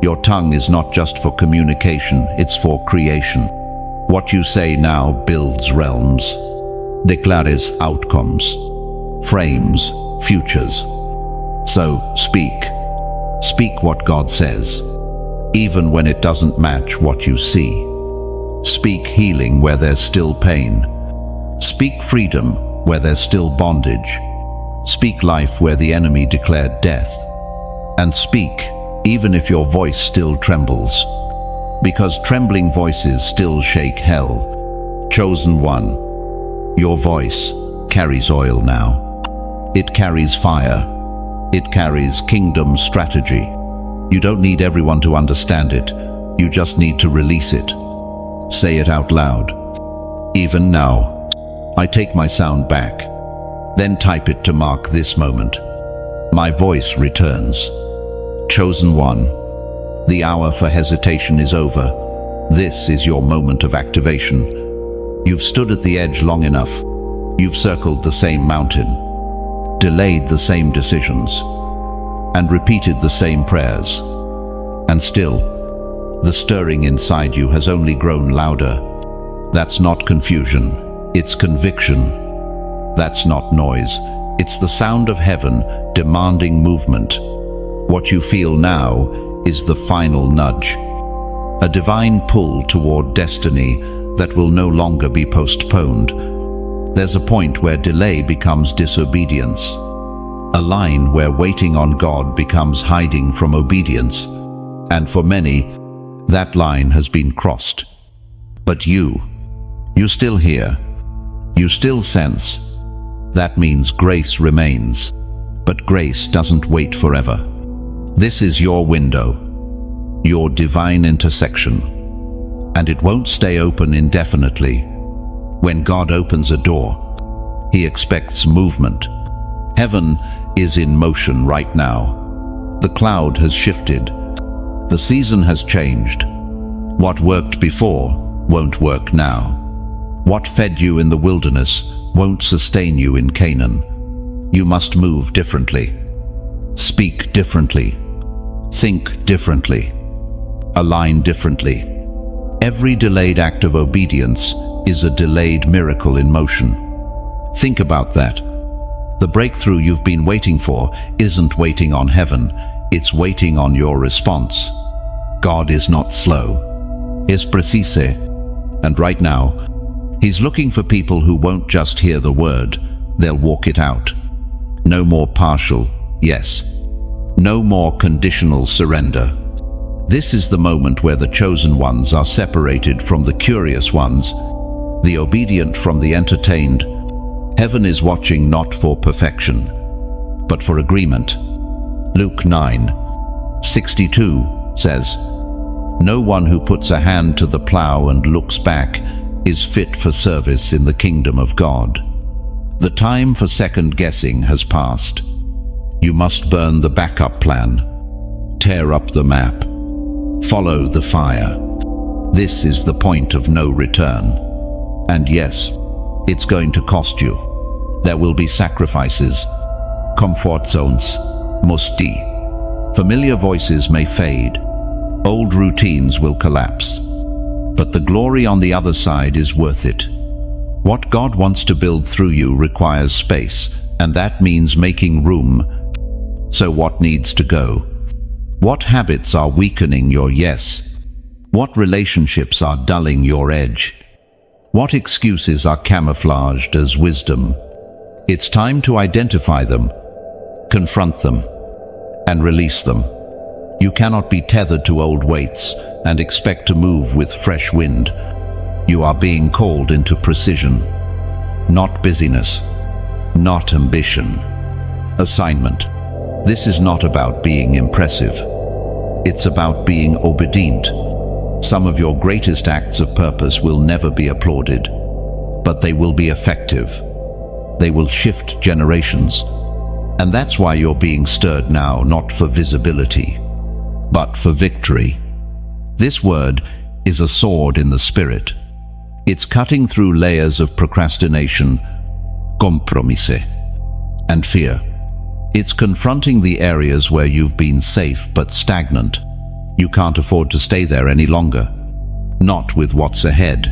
Your tongue is not just for communication, it's for creation. What you say now builds realms, declares outcomes, frames futures. So speak. Speak what God says, even when it doesn't match what you see. Speak healing where there's still pain. Speak freedom where there's still bondage. Speak life where the enemy declared death. And speak even if your voice still trembles. Because trembling voices still shake hell. Chosen one, your voice carries oil now. It carries fire. It carries kingdom strategy. You don't need everyone to understand it. You just need to release it. Say it out loud. Even now, I take my sound back. Then type it to mark this moment. My voice returns. Chosen one, the hour for hesitation is over. This is your moment of activation. You've stood at the edge long enough. You've circled the same mountain, delayed the same decisions, and repeated the same prayers. And still, the stirring inside you has only grown louder. That's not confusion, it's conviction. That's not noise, it's the sound of heaven demanding movement. What you feel now is the final nudge, a divine pull toward destiny that will no longer be postponed. There's a point where delay becomes disobedience, a line where waiting on God becomes hiding from obedience. And for many, that line has been crossed. But you're still here. You still sense. That means grace remains. But grace doesn't wait forever. This is your window, your divine intersection. And it won't stay open indefinitely. When God opens a door, He expects movement. Heaven is in motion right now. The cloud has shifted. The season has changed. What worked before won't work now. What fed you in the wilderness won't sustain you in Canaan. You must move differently. Speak differently. Think differently. Align differently. Every delayed act of obedience is a delayed miracle in motion. Think about that. The breakthrough you've been waiting for isn't waiting on heaven, it's waiting on your response. God is not slow. Es precise. And right now, He's looking for people who won't just hear the word, they'll walk it out. No more partial yes. No more conditional surrender. This is the moment where the chosen ones are separated from the curious ones, the obedient from the entertained. Heaven is watching not for perfection, but for agreement. Luke 9:62 says, "No one who puts a hand to the plow and looks back is fit for service in the kingdom of God." The time for second guessing has passed. You must burn the backup plan. Tear up the map. Follow the fire. This is the point of no return. And yes, it's going to cost you. There will be sacrifices, comfort zones, musti. Familiar voices may fade. Old routines will collapse. But the glory on the other side is worth it. What God wants to build through you requires space, and that means making room. So what needs to go? What habits are weakening your yes? What relationships are dulling your edge? What excuses are camouflaged as wisdom? It's time to identify them, confront them, and release them. You cannot be tethered to old weights and expect to move with fresh wind. You are being called into precision, not busyness, not ambition. Assignment. This is not about being impressive. It's about being obedient. Some of your greatest acts of purpose will never be applauded, but they will be effective. They will shift generations. And that's why you're being stirred now, not for visibility, but for victory. This word is a sword in the spirit. It's cutting through layers of procrastination, compromise, and fear. It's confronting the areas where you've been safe but stagnant. You can't afford to stay there any longer. Not with what's ahead.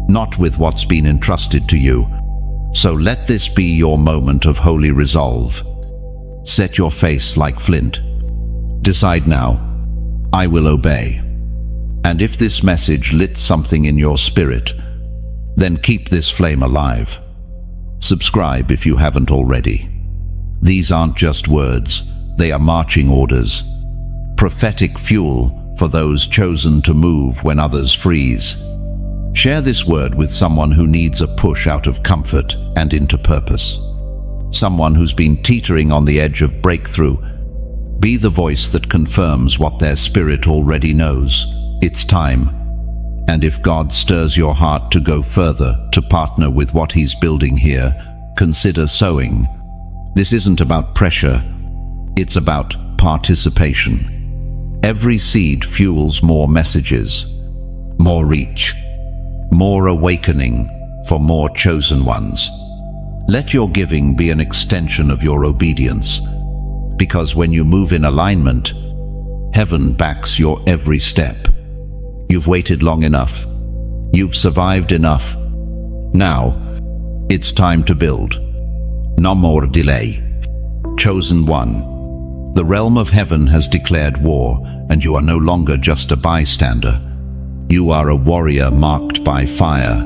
Not with what's been entrusted to you. So let this be your moment of holy resolve. Set your face like flint. Decide now, I will obey. And if this message lit something in your spirit, then keep this flame alive. Subscribe if you haven't already. These aren't just words, they are marching orders. Prophetic fuel for those chosen to move when others freeze. Share this word with someone who needs a push out of comfort and into purpose. Someone who's been teetering on the edge of breakthrough. Be the voice that confirms what their spirit already knows. It's time. And if God stirs your heart to go further, to partner with what He's building here, consider sowing. This isn't about pressure, it's about participation. Every seed fuels more messages, more reach, more awakening for more chosen ones. Let your giving be an extension of your obedience, because when you move in alignment, heaven backs your every step. You've waited long enough. You've survived enough. Now, it's time to build. No more delay. Chosen one. The realm of heaven has declared war, and you are no longer just a bystander. You are a warrior marked by fire.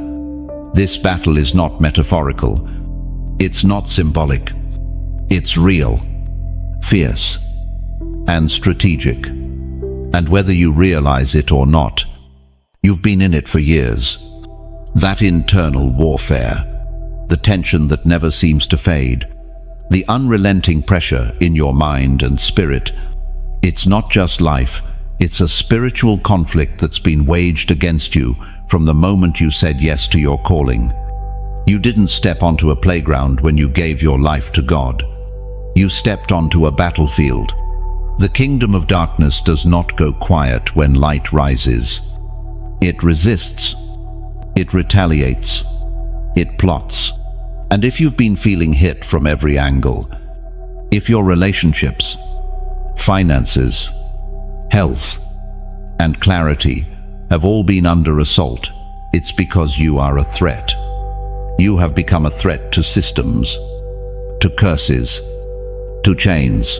This battle is not metaphorical. It's not symbolic. It's real, fierce, and strategic. And whether you realize it or not, you've been in it for years. That internal warfare, the tension that never seems to fade, the unrelenting pressure in your mind and spirit, it's not just life, it's a spiritual conflict that's been waged against you from the moment you said yes to your calling. You didn't step onto a playground when you gave your life to God. You stepped onto a battlefield. The kingdom of darkness does not go quiet when light rises. It resists. It retaliates. It plots. And if you've been feeling hit from every angle, if your relationships, finances, health, and clarity have all been under assault, it's because you are a threat. You have become a threat to systems, to curses, to chains,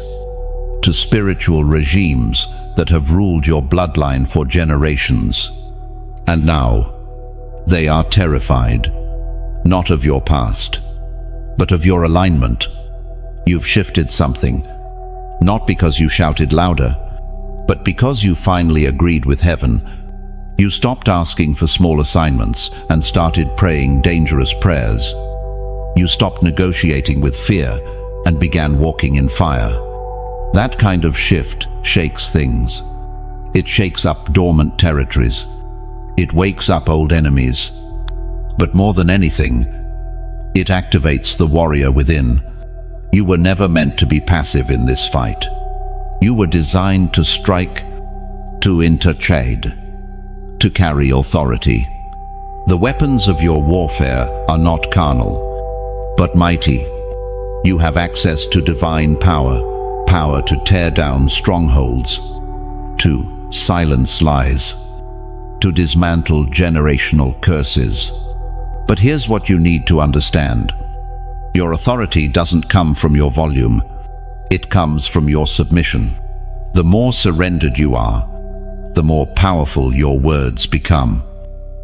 to spiritual regimes that have ruled your bloodline for generations. And now, they are terrified, not of your past, but of your alignment. You've shifted something, not because you shouted louder, but because you finally agreed with heaven. You stopped asking for small assignments and started praying dangerous prayers. You stopped negotiating with fear and began walking in fire. That kind of shift shakes things. It shakes up dormant territories. It wakes up old enemies. But more than anything, it activates the warrior within. You were never meant to be passive in this fight. You were designed to strike, to intercede, to carry authority. The weapons of your warfare are not carnal, but mighty. You have access to divine power, power to tear down strongholds, to silence lies, to dismantle generational curses. But here's what you need to understand. Your authority doesn't come from your volume. It comes from your submission. The more surrendered you are, the more powerful your words become.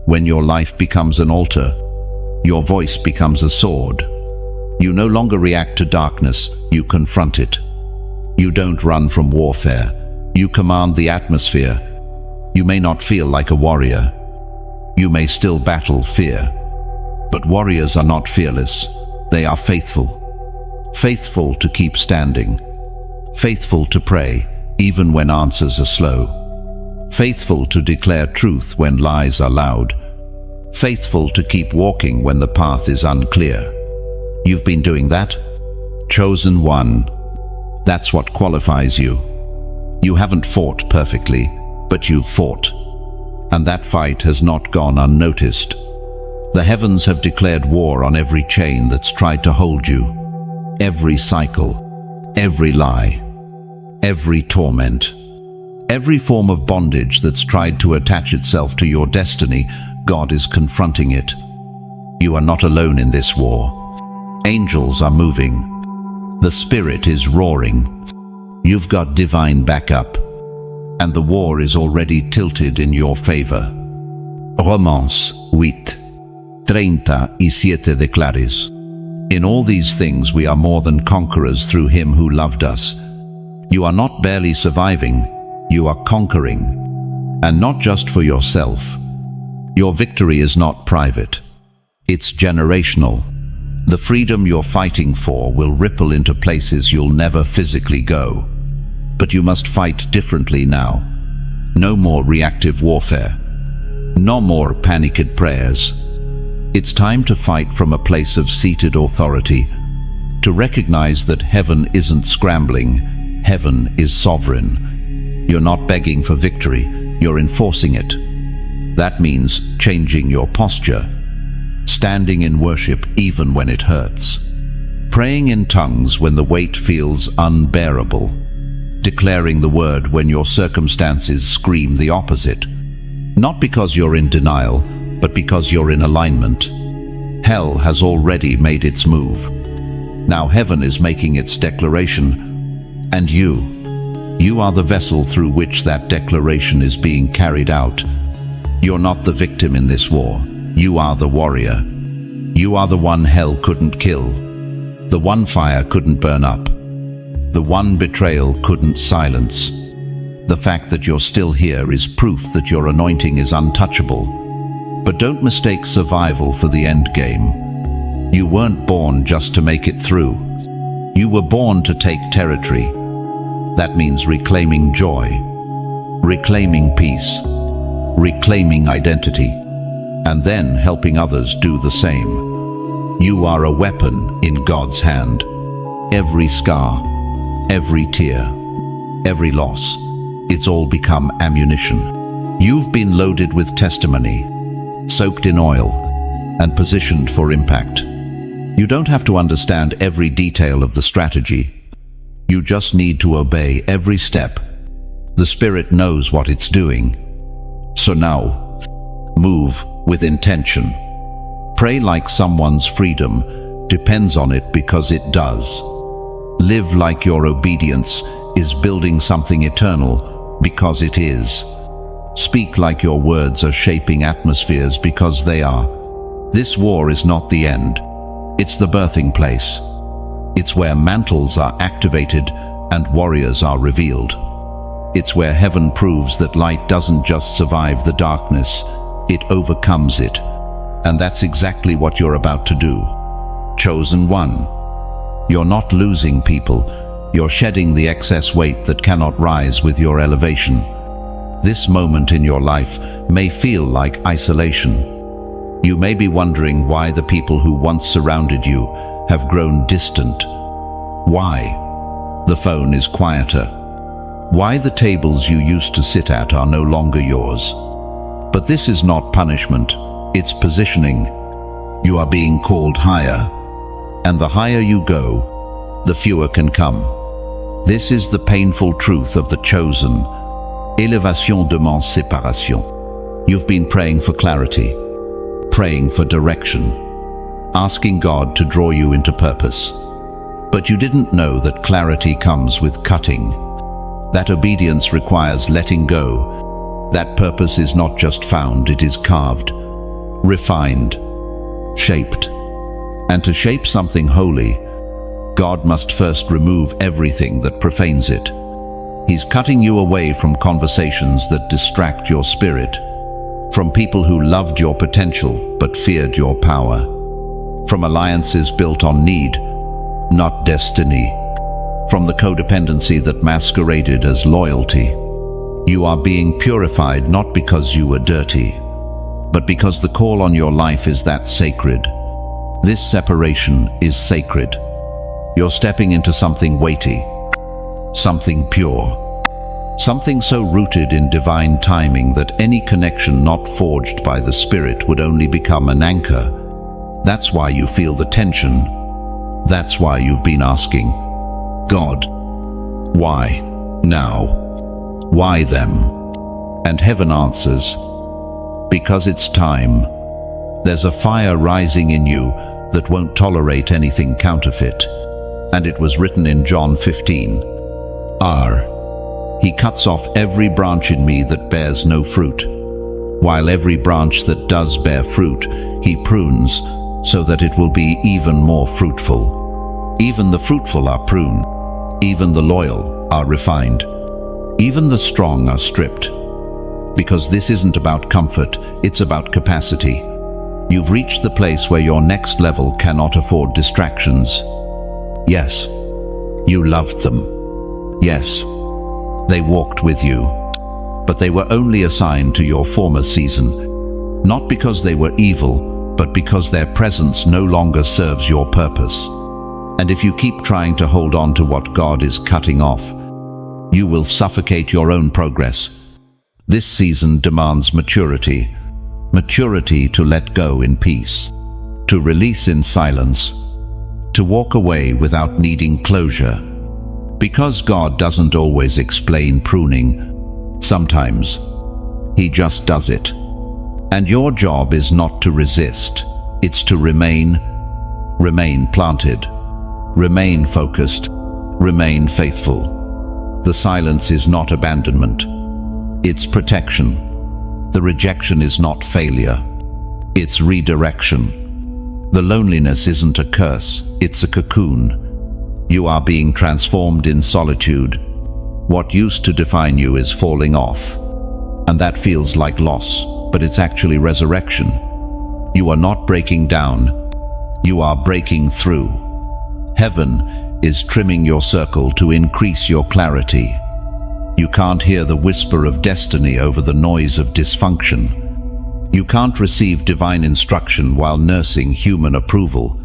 When your life becomes an altar, your voice becomes a sword. You no longer react to darkness, you confront it. You don't run from warfare, you command the atmosphere. You may not feel like a warrior. You may still battle fear. But warriors are not fearless, they are faithful. Faithful to keep standing. Faithful to pray, even when answers are slow. Faithful to declare truth when lies are loud. Faithful to keep walking when the path is unclear. You've been doing that? Chosen one. That's what qualifies you. You haven't fought perfectly, but you've fought. And that fight has not gone unnoticed. The heavens have declared war on every chain that's tried to hold you. Every cycle, every lie, every torment, every form of bondage that's tried to attach itself to your destiny, God is confronting it. You are not alone in this war. Angels are moving. The Spirit is roaring. You've got divine backup, and the war is already tilted in your favor. Romans 8:37 declares, "In all these things we are more than conquerors through him who loved us." You are not barely surviving, you are conquering. And not just for yourself. Your victory is not private. It's generational. The freedom you're fighting for will ripple into places you'll never physically go. But you must fight differently now. No more reactive warfare. No more panicked prayers. It's time to fight from a place of seated authority, to recognize that heaven isn't scrambling, heaven is sovereign. You're not begging for victory, you're enforcing it. That means changing your posture, standing in worship even when it hurts, praying in tongues when the weight feels unbearable, declaring the word when your circumstances scream the opposite. Not because you're in denial, but because you're in alignment. Hell has already made its move. Now heaven is making its declaration, and you are the vessel through which that declaration is being carried out. You're not the victim in this war. You are the warrior. You are the one hell couldn't kill, the one fire couldn't burn up, the one betrayal couldn't silence. The fact that you're still here is proof that your anointing is untouchable. But don't mistake survival for the end game. You weren't born just to make it through. You were born to take territory. That means reclaiming joy, reclaiming peace, reclaiming identity, and then helping others do the same. You are a weapon in God's hand. Every scar, every tear, every loss. It's all become ammunition. You've been loaded with testimony, soaked in oil, and positioned for impact. You don't have to understand every detail of the strategy. You just need to obey every step. The Spirit knows what it's doing. So now, move with intention. Pray like someone's freedom depends on it, because it does. Live like your obedience is building something eternal, because it is. Speak like your words are shaping atmospheres, because they are. This war is not the end. It's the birthing place. It's where mantles are activated and warriors are revealed. It's where heaven proves that light doesn't just survive the darkness, it overcomes it. And that's exactly what you're about to do. Chosen one. You're not losing people, you're shedding the excess weight that cannot rise with your elevation. This moment in your life may feel like isolation. You may be wondering why the people who once surrounded you have grown distant. Why the phone is quieter. Why the tables you used to sit at are no longer yours. But this is not punishment, it's positioning. You are being called higher. And the higher you go, the fewer can come. This is the painful truth of the chosen. Élévation demande séparation. You've been praying for clarity, praying for direction, asking God to draw you into purpose. But you didn't know that clarity comes with cutting. That obedience requires letting go. That purpose is not just found, it is carved, refined, shaped. And to shape something holy, God must first remove everything that profanes it. He's cutting you away from conversations that distract your spirit, from people who loved your potential but feared your power, from alliances built on need, not destiny, from the codependency that masqueraded as loyalty. You are being purified not because you were dirty, but because the call on your life is that sacred. This separation is sacred. You're stepping into something weighty, something pure, something so rooted in divine timing that any connection not forged by the Spirit would only become an anchor. That's why you feel the tension. That's why you've been asking, God, why now? Why them? And heaven answers, because it's time. There's a fire rising in you that won't tolerate anything counterfeit. And it was written in John 15. He cuts off every branch in me that bears no fruit, while every branch that does bear fruit, he prunes, so that it will be even more fruitful. Even the fruitful are pruned, even the loyal are refined, even the strong are stripped. Because this isn't about comfort, it's about capacity. You've reached the place where your next level cannot afford distractions. Yes, you loved them. Yes, they walked with you. But they were only assigned to your former season, not because they were evil, but because their presence no longer serves your purpose. And if you keep trying to hold on to what God is cutting off, you will suffocate your own progress. This season demands maturity. Maturity to let go in peace, to release in silence, to walk away without needing closure. Because God doesn't always explain pruning, sometimes He just does it. And your job is not to resist, it's to remain planted, remain focused, remain faithful. The silence is not abandonment, it's protection. The rejection is not failure, it's redirection. The loneliness isn't a curse, it's a cocoon. You are being transformed in solitude. What used to define you is falling off. And that feels like loss, but it's actually resurrection. You are not breaking down, you are breaking through. Heaven is trimming your circle to increase your clarity. You can't hear the whisper of destiny over the noise of dysfunction. You can't receive divine instruction while nursing human approval.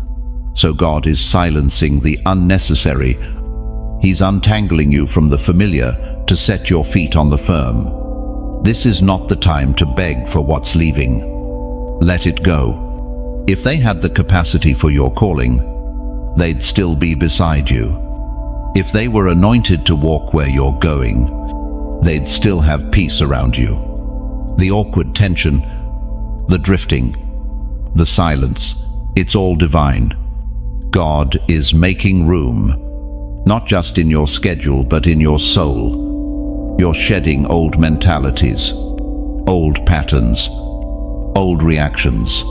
So God is silencing the unnecessary. He's untangling you from the familiar to set your feet on the firm. This is not the time to beg for what's leaving. Let it go. If they had the capacity for your calling, they'd still be beside you. If they were anointed to walk where you're going, they'd still have peace around you. The awkward tension, the drifting, the silence, it's all divine. God is making room, not just in your schedule, but in your soul. You're shedding old mentalities, old patterns, old reactions,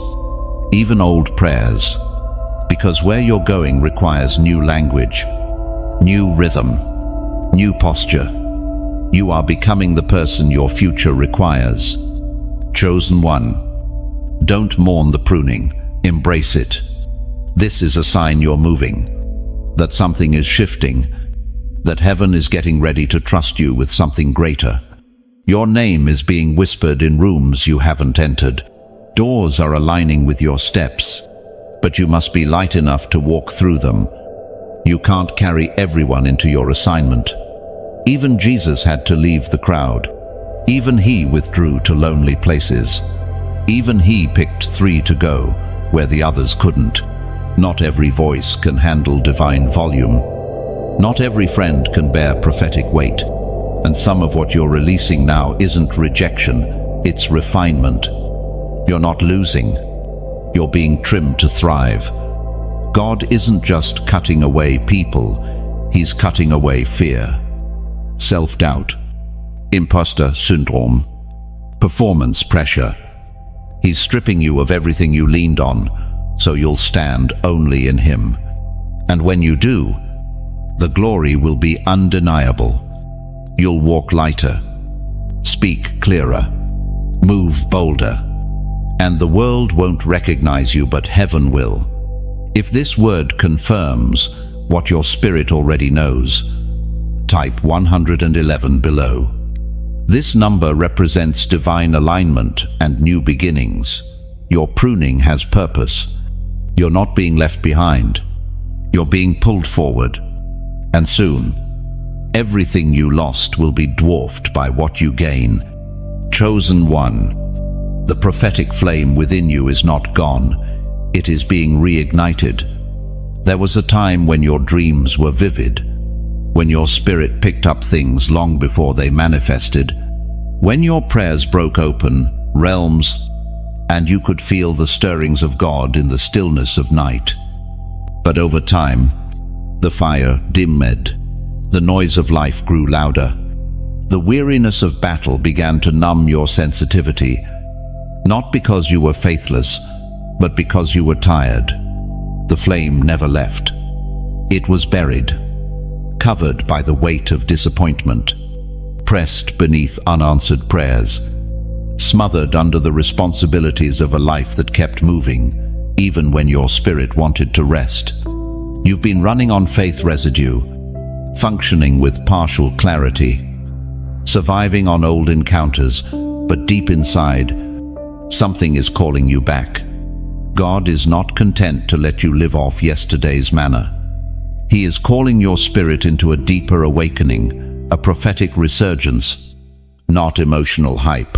even old prayers, because where you're going requires new language, new rhythm, new posture. You are becoming the person your future requires. Chosen one, don't mourn the pruning, embrace it. This is a sign you're moving, that something is shifting, that heaven is getting ready to trust you with something greater. Your name is being whispered in rooms you haven't entered. Doors are aligning with your steps, but you must be light enough to walk through them. You can't carry everyone into your assignment. Even Jesus had to leave the crowd. Even he withdrew to lonely places. Even he picked 3 to go where the others couldn't. Not every voice can handle divine volume. Not every friend can bear prophetic weight. And some of what you're releasing now isn't rejection, it's refinement. You're not losing. You're being trimmed to thrive. God isn't just cutting away people, He's cutting away fear, self-doubt, imposter syndrome, performance pressure. He's stripping you of everything you leaned on, so you'll stand only in Him. And when you do, the glory will be undeniable. You'll walk lighter, speak clearer, move bolder, and the world won't recognize you, but heaven will. If this word confirms what your spirit already knows, type 111 below. This number represents divine alignment and new beginnings. Your pruning has purpose. You're not being left behind. You're being pulled forward. And soon, everything you lost will be dwarfed by what you gain. Chosen one. The prophetic flame within you is not gone. It is being reignited. There was a time when your dreams were vivid, when your spirit picked up things long before they manifested, when your prayers broke open realms and you could feel the stirrings of God in the stillness of night. But over time, the fire dimmed, the noise of life grew louder. The weariness of battle began to numb your sensitivity, not because you were faithless, but because you were tired. The flame never left. It was buried, covered by the weight of disappointment, pressed beneath unanswered prayers, smothered under the responsibilities of a life that kept moving, even when your spirit wanted to rest. You've been running on faith residue, functioning with partial clarity, surviving on old encounters, but deep inside, something is calling you back. God is not content to let you live off yesterday's manna. He is calling your spirit into a deeper awakening, a prophetic resurgence, not emotional hype,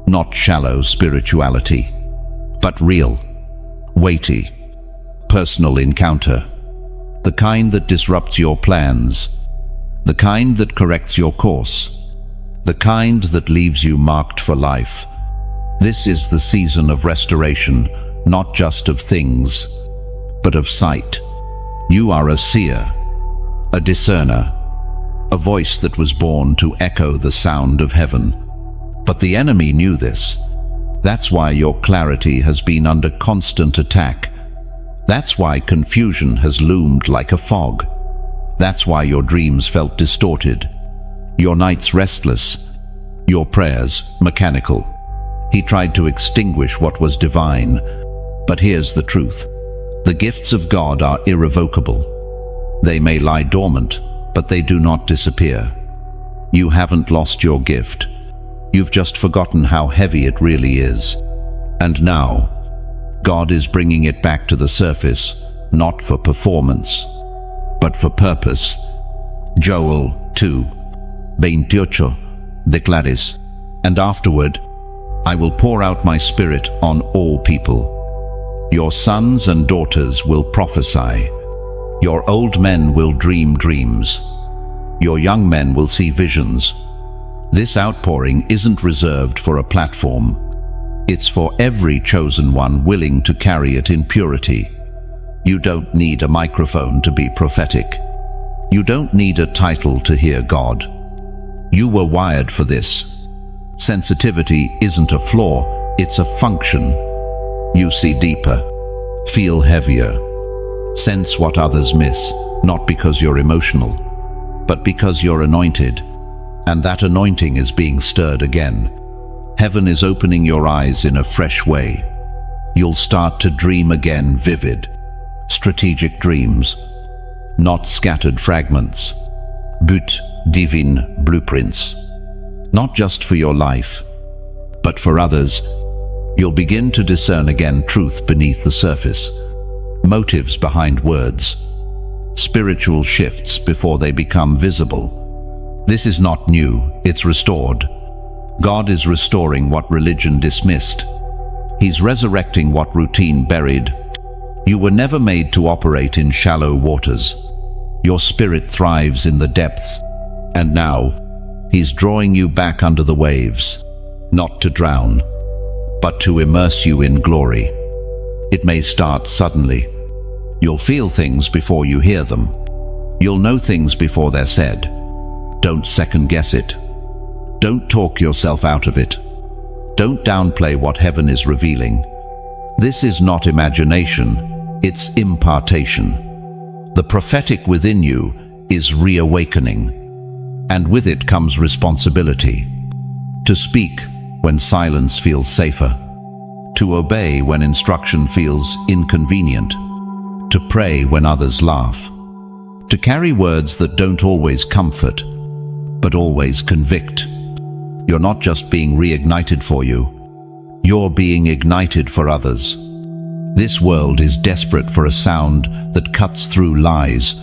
not shallow spirituality, but real, weighty, personal encounter. The kind that disrupts your plans, the kind that corrects your course, the kind that leaves you marked for life. This is the season of restoration, not just of things, but of sight. You are a seer, a discerner, a voice that was born to echo the sound of heaven. But the enemy knew this. That's why your clarity has been under constant attack. That's why confusion has loomed like a fog. That's why your dreams felt distorted, your nights restless, your prayers mechanical. He tried to extinguish what was divine. But here's the truth. The gifts of God are irrevocable. They may lie dormant, but they do not disappear. You haven't lost your gift. You've just forgotten how heavy it really is. And now, God is bringing it back to the surface, not for performance, but for purpose. Joel 2:28 declares, "And afterward I will pour out my spirit on all people. Your sons and daughters will prophesy. Your old men will dream dreams. Your young men will see visions." This outpouring isn't reserved for a platform. It's for every chosen one willing to carry it in purity. You don't need a microphone to be prophetic. You don't need a title to hear God. You were wired for this. Sensitivity isn't a flaw, it's a function. You see deeper, feel heavier, sense what others miss, not because you're emotional, but because you're anointed, and that anointing is being stirred again. Heaven is opening your eyes in a fresh way. You'll start to dream again, vivid, strategic dreams, not scattered fragments, but divine blueprints. Not just for your life, but for others. You'll begin to discern again truth beneath the surface, motives behind words, spiritual shifts before they become visible. This is not new, it's restored. God is restoring what religion dismissed. He's resurrecting what routine buried. You were never made to operate in shallow waters. Your spirit thrives in the depths, and now He's drawing you back under the waves, not to drown, but to immerse you in glory. It may start suddenly. You'll feel things before you hear them. You'll know things before they're said. Don't second guess it. Don't talk yourself out of it. Don't downplay what heaven is revealing. This is not imagination, it's impartation. The prophetic within you is reawakening, and with it comes responsibility. To speak when silence feels safer, to obey when instruction feels inconvenient, to pray when others laugh, to carry words that don't always comfort, but always convict. You're not just being reignited for you, you're being ignited for others. This world is desperate for a sound that cuts through lies,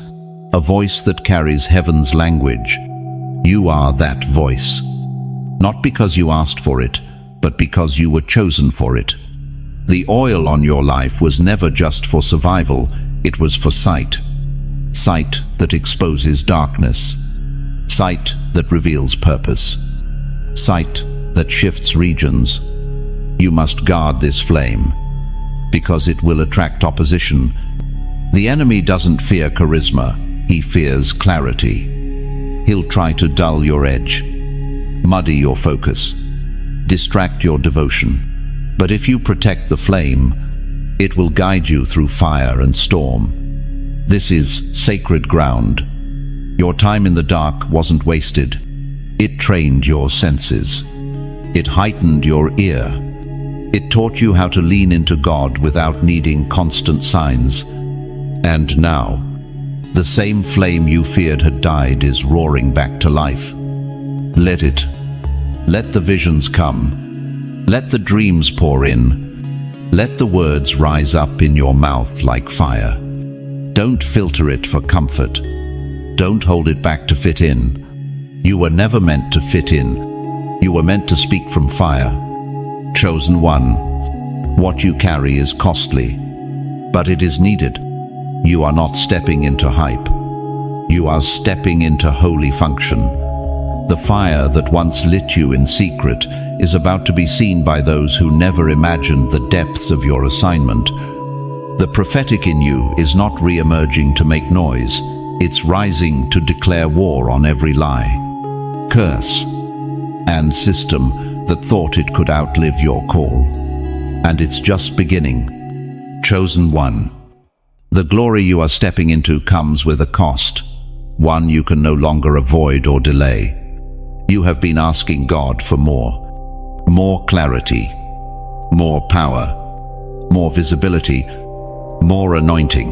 a voice that carries heaven's language. You are that voice. Not because you asked for it, but because you were chosen for it. The oil on your life was never just for survival, it was for sight. Sight that exposes darkness. Sight that reveals purpose. Sight that shifts regions. You must guard this flame, because it will attract opposition. The enemy doesn't fear charisma, he fears clarity. He'll try to dull your edge, muddy your focus, distract your devotion. But if you protect the flame, it will guide you through fire and storm. This is sacred ground. Your time in the dark wasn't wasted. It trained your senses. It heightened your ear. It taught you how to lean into God without needing constant signs. And now, the same flame you feared had died is roaring back to life. Let it. Let the visions come. Let the dreams pour in. Let the words rise up in your mouth like fire. Don't filter it for comfort. Don't hold it back to fit in. You were never meant to fit in. You were meant to speak from fire. Chosen one. What you carry is costly, but it is needed. You are not stepping into hype. You are stepping into holy function. The fire that once lit you in secret is about to be seen by those who never imagined the depths of your assignment. The prophetic in you is not re-emerging to make noise. It's rising to declare war on every lie, curse, and system that thought it could outlive your call. And it's just beginning. Chosen one. The glory you are stepping into comes with a cost, one you can no longer avoid or delay. You have been asking God for more clarity, more power, more visibility, more anointing.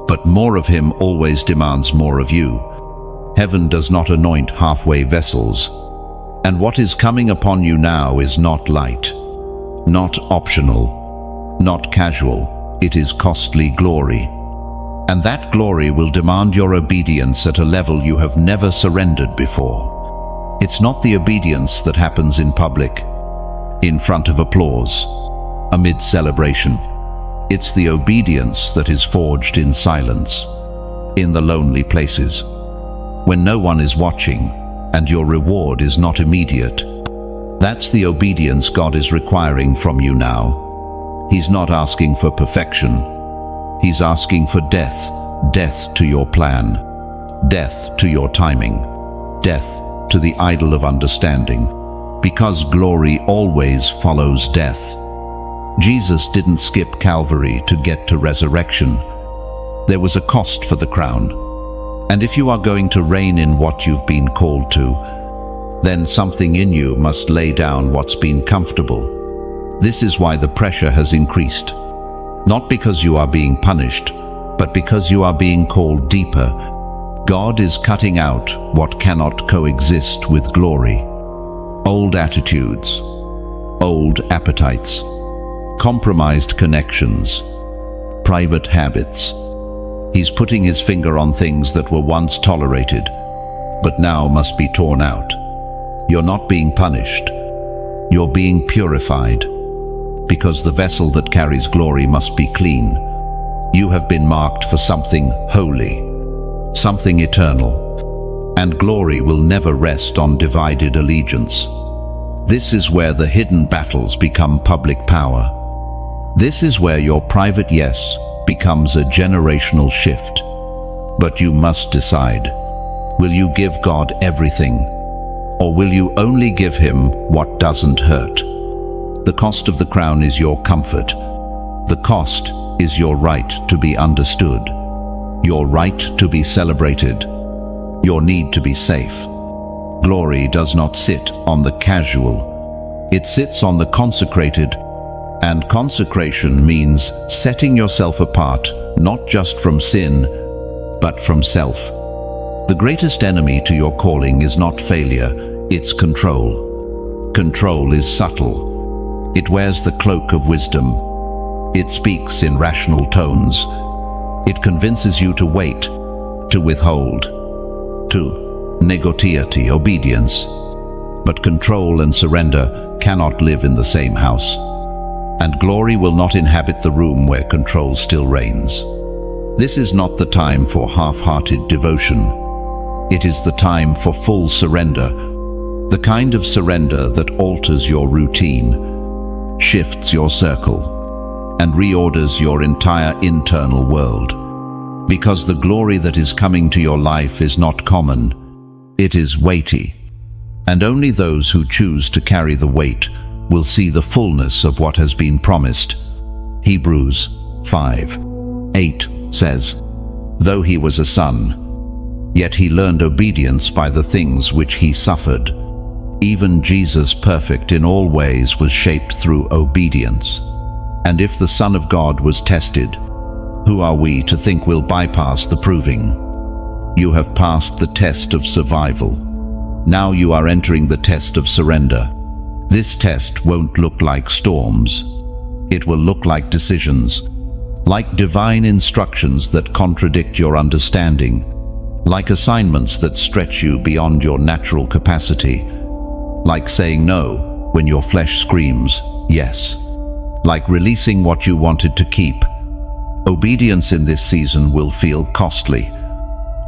But more of Him always demands more of you. Heaven does not anoint halfway vessels. And what is coming upon you now is not light, not optional, not casual. It is costly glory. And that glory will demand your obedience at a level you have never surrendered before. It's not the obedience that happens in public, in front of applause, amid celebration. It's the obedience that is forged in silence, in the lonely places, when no one is watching and your reward is not immediate. That's the obedience God is requiring from you now. He's not asking for perfection. He's asking for death, death to your plan, death to your timing, death to the idol of understanding, because glory always follows death. Jesus didn't skip Calvary to get to resurrection. There was a cost for the crown. And if you are going to reign in what you've been called to, then something in you must lay down what's been comfortable. This is why the pressure has increased. Not because you are being punished, but because you are being called deeper. God is cutting out what cannot coexist with glory. Old attitudes, old appetites, compromised connections, private habits. He's putting his finger on things that were once tolerated, but now must be torn out. You're not being punished. You're being purified, because the vessel that carries glory must be clean. You have been marked for something holy, something eternal, and glory will never rest on divided allegiance. This is where the hidden battles become public power. This is where your private yes becomes a generational shift. But you must decide, will you give God everything, or will you only give him what doesn't hurt? The cost of the crown is your comfort. The cost is your right to be understood, your right to be celebrated, your need to be safe. Glory does not sit on the casual. It sits on the consecrated, and consecration means setting yourself apart, not just from sin, but from self. The greatest enemy to your calling is not failure, it's control. Control is subtle. It wears the cloak of wisdom. It speaks in rational tones. It convinces you to wait, to withhold, to negotiate obedience. But control and surrender cannot live in the same house. And glory will not inhabit the room where control still reigns. This is not the time for half-hearted devotion. It is the time for full surrender, the kind of surrender that alters your routine, shifts your circle, and reorders your entire internal world. Because the glory that is coming to your life is not common, it is weighty. And only those who choose to carry the weight will see the fullness of what has been promised. Hebrews 5:8 says, "Though he was a son, yet he learned obedience by the things which he suffered." Even Jesus, perfect in all ways, was shaped through obedience. And if the Son of God was tested, who are we to think we'll bypass the proving? You have passed the test of survival. Now you are entering the test of surrender. This test won't look like storms. It will look like decisions, like divine instructions that contradict your understanding, like assignments that stretch you beyond your natural capacity, like saying no when your flesh screams yes, like releasing what you wanted to keep. Obedience in this season will feel costly,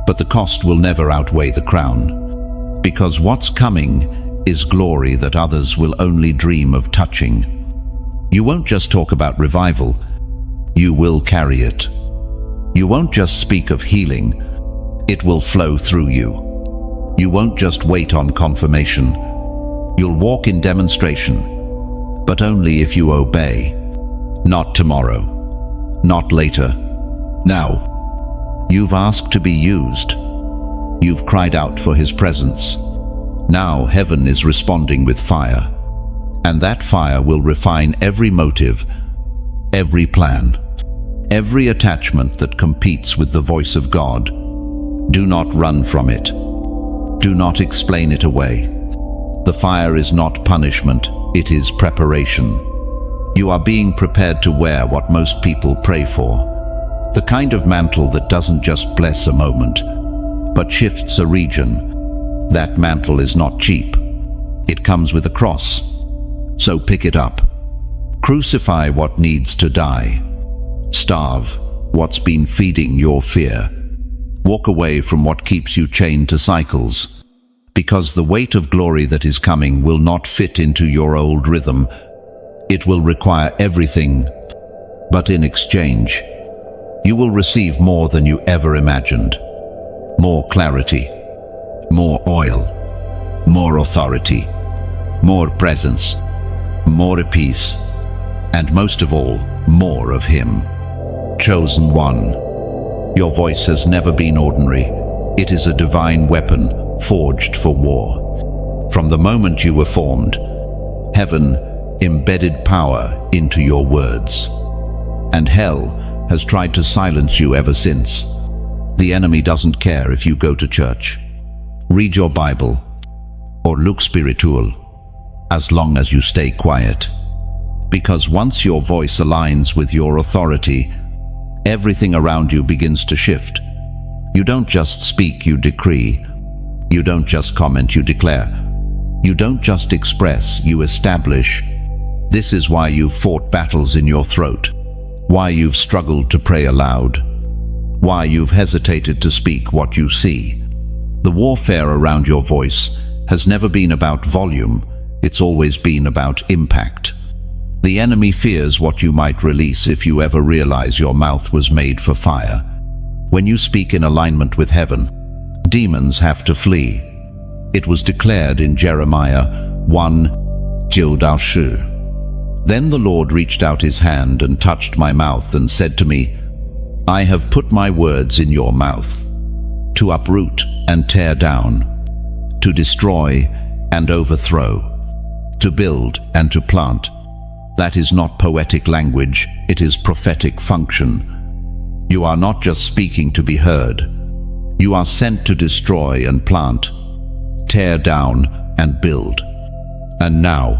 but the cost will never outweigh the crown, because what's coming is glory that others will only dream of touching. You won't just talk about revival, you will carry it. You won't just speak of healing, it will flow through you. You won't just wait on confirmation, you'll walk in demonstration, but only if you obey. Not tomorrow, not later, now. You've asked to be used. You've cried out for his presence. Now heaven is responding with fire, and that fire will refine every motive, every plan, every attachment that competes with the voice of God. Do not run from it. Do not explain it away. The fire is not punishment, it is preparation. You are being prepared to wear what most people pray for. The kind of mantle that doesn't just bless a moment, but shifts a region. That mantle is not cheap. It comes with a cross. So pick it up. Crucify what needs to die. Starve what's been feeding your fear. Walk away from what keeps you chained to cycles. Because the weight of glory that is coming will not fit into your old rhythm. It will require everything, but in exchange, you will receive more than you ever imagined. More clarity, more oil, more authority, more presence, more peace, and most of all, more of Him. Chosen one. Your voice has never been ordinary. It is a divine weapon forged for war. From the moment you were formed, heaven embedded power into your words. And hell has tried to silence you ever since. The enemy doesn't care if you go to church, read your Bible, or look spiritual, as long as you stay quiet. Because once your voice aligns with your authority, everything around you begins to shift. You don't just speak, you decree. You don't just comment, you declare. You don't just express, you establish. This is why you've fought battles in your throat, why you've struggled to pray aloud, why you've hesitated to speak what you see. The warfare around your voice has never been about volume, it's always been about impact. The enemy fears what you might release if you ever realize your mouth was made for fire. When you speak in alignment with heaven, demons have to flee. It was declared in Jeremiah 1:2. Then the Lord reached out His hand and touched my mouth and said to me, I have put my words in your mouth, to uproot and tear down, to destroy and overthrow, to build and to plant. That is not poetic language, it is prophetic function. You are not just speaking to be heard. You are sent to destroy and plant, tear down and build. And now,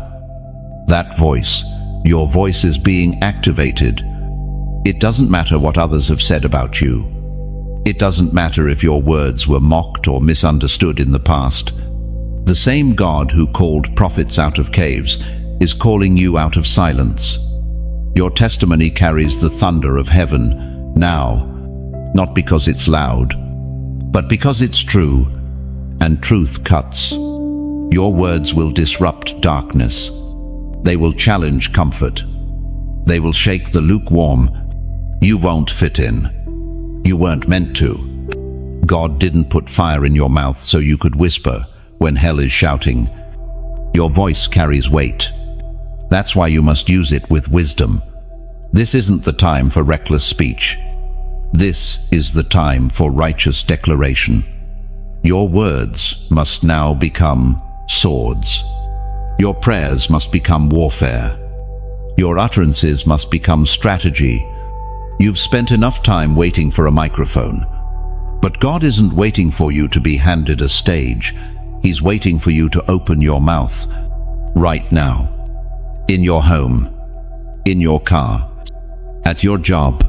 that voice, your voice is being activated. It doesn't matter what others have said about you. It doesn't matter if your words were mocked or misunderstood in the past. The same God who called prophets out of caves is calling you out of silence. Your testimony carries the thunder of heaven now, not because it's loud, but because it's true, and truth cuts. Your words will disrupt darkness. They will challenge comfort. They will shake the lukewarm. You won't fit in. You weren't meant to. God didn't put fire in your mouth so you could whisper when hell is shouting. Your voice carries weight. That's why you must use it with wisdom. This isn't the time for reckless speech. This is the time for righteous declaration. Your words must now become swords. Your prayers must become warfare. Your utterances must become strategy. You've spent enough time waiting for a microphone. But God isn't waiting for you to be handed a stage. He's waiting for you to open your mouth right now. In your home, in your car, at your job,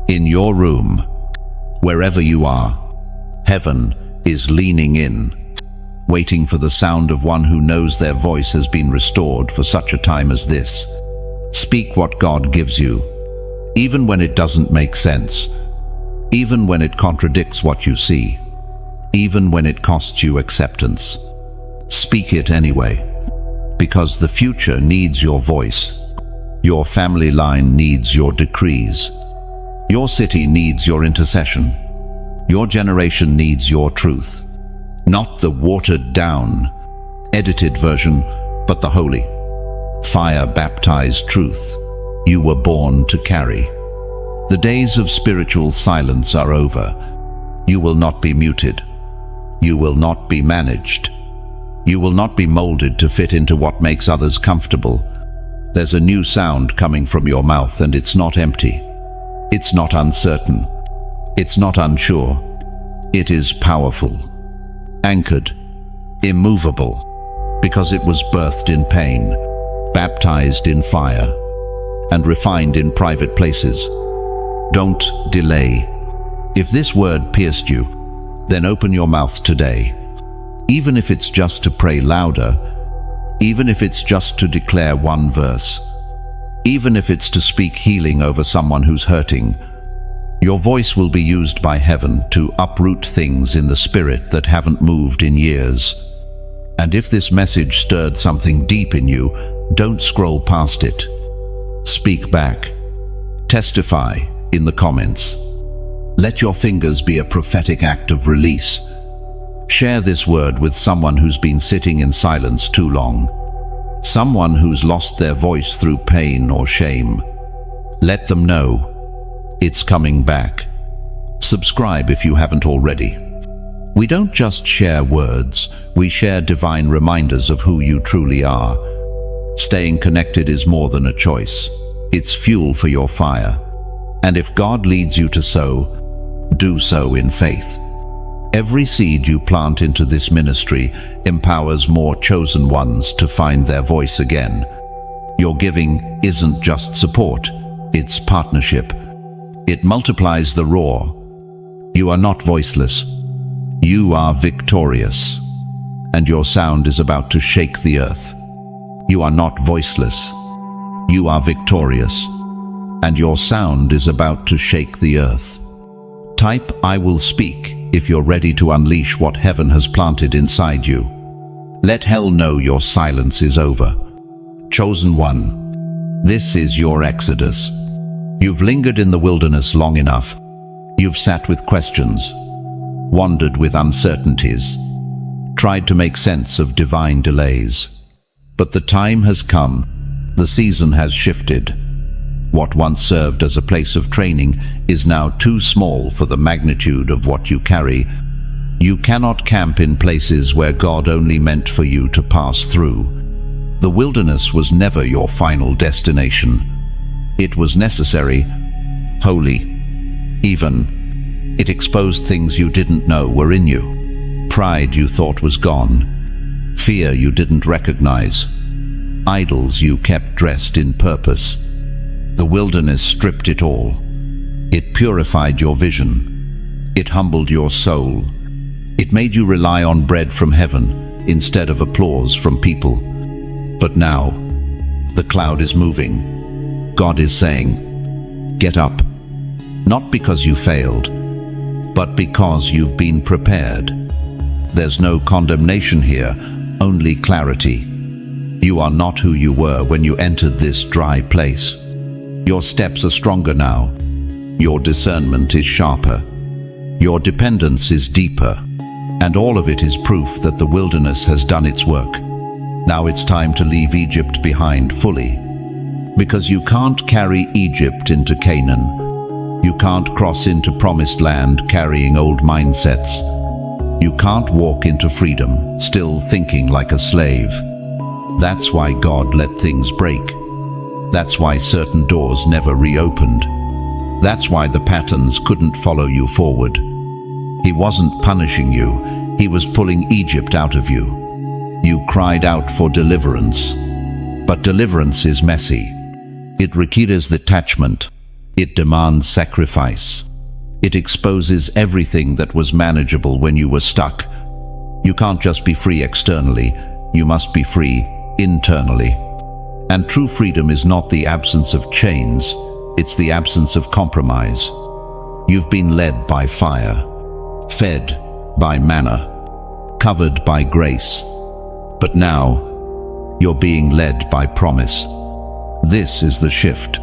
in your room, wherever you are, heaven is leaning in, waiting for the sound of one who knows their voice has been restored for such a time as this. Speak what God gives you, even when it doesn't make sense, even when it contradicts what you see, even when it costs you acceptance. Speak it anyway, because the future needs your voice. Your family line needs your decrees. Your city needs your intercession. Your generation needs your truth. Not the watered-down, edited version, but the holy, fire-baptized truth you were born to carry. The days of spiritual silence are over. You will not be muted. You will not be managed. You will not be molded to fit into what makes others comfortable. There's a new sound coming from your mouth, and it's not empty. It's not uncertain. It's not unsure. It is powerful, anchored, immovable, because it was birthed in pain, baptized in fire, and refined in private places. Don't delay. If this word pierced you, then open your mouth today. Even if it's just to pray louder, even if it's just to declare one verse, even if it's to speak healing over someone who's hurting, your voice will be used by heaven to uproot things in the spirit that haven't moved in years. And if this message stirred something deep in you, don't scroll past it. Speak back. Testify in the comments. Let your fingers be a prophetic act of release. Share this word with someone who's been sitting in silence too long. Someone who's lost their voice through pain or shame. Let them know it's coming back. Subscribe if you haven't already. We don't just share words, we share divine reminders of who you truly are. Staying connected is more than a choice. It's fuel for your fire. And if God leads you to sow, do so in faith. Every seed you plant into this ministry empowers more chosen ones to find their voice again. Your giving isn't just support, it's partnership. It multiplies the roar. You are not voiceless. You are victorious. And your sound is about to shake the earth. You are not voiceless. You are victorious. And your sound is about to shake the earth. Type "I will speak" if you're ready to unleash what heaven has planted inside you. Let hell know your silence is over. Chosen one, this is your exodus. You've lingered in the wilderness long enough. You've sat with questions, wandered with uncertainties, tried to make sense of divine delays. But the time has come. The season has shifted. What once served as a place of training is now too small for the magnitude of what you carry. You cannot camp in places where God only meant for you to pass through. The wilderness was never your final destination. It was necessary, holy, even. It exposed things you didn't know were in you. Pride you thought was gone. Fear you didn't recognize. Idols you kept dressed in purpose. The wilderness stripped it all. It purified your vision. It humbled your soul. It made you rely on bread from heaven instead of applause from people. But now, the cloud is moving. God is saying, get up. Not because you failed, but because you've been prepared. There's no condemnation here, only clarity. You are not who you were when you entered this dry place. Your steps are stronger now. Your discernment is sharper. Your dependence is deeper. And all of it is proof that the wilderness has done its work. Now it's time to leave Egypt behind fully. Because you can't carry Egypt into Canaan. You can't cross into promised land carrying old mindsets. You can't walk into freedom still thinking like a slave. That's why God let things break. That's why certain doors never reopened. That's why the patterns couldn't follow you forward. He wasn't punishing you, he was pulling Egypt out of you. You cried out for deliverance. But deliverance is messy. It requires detachment. It demands sacrifice. It exposes everything that was manageable when you were stuck. You can't just be free externally, you must be free internally. And true freedom is not the absence of chains, it's the absence of compromise. You've been led by fire, fed by manna, covered by grace. But now, you're being led by promise. This is the shift.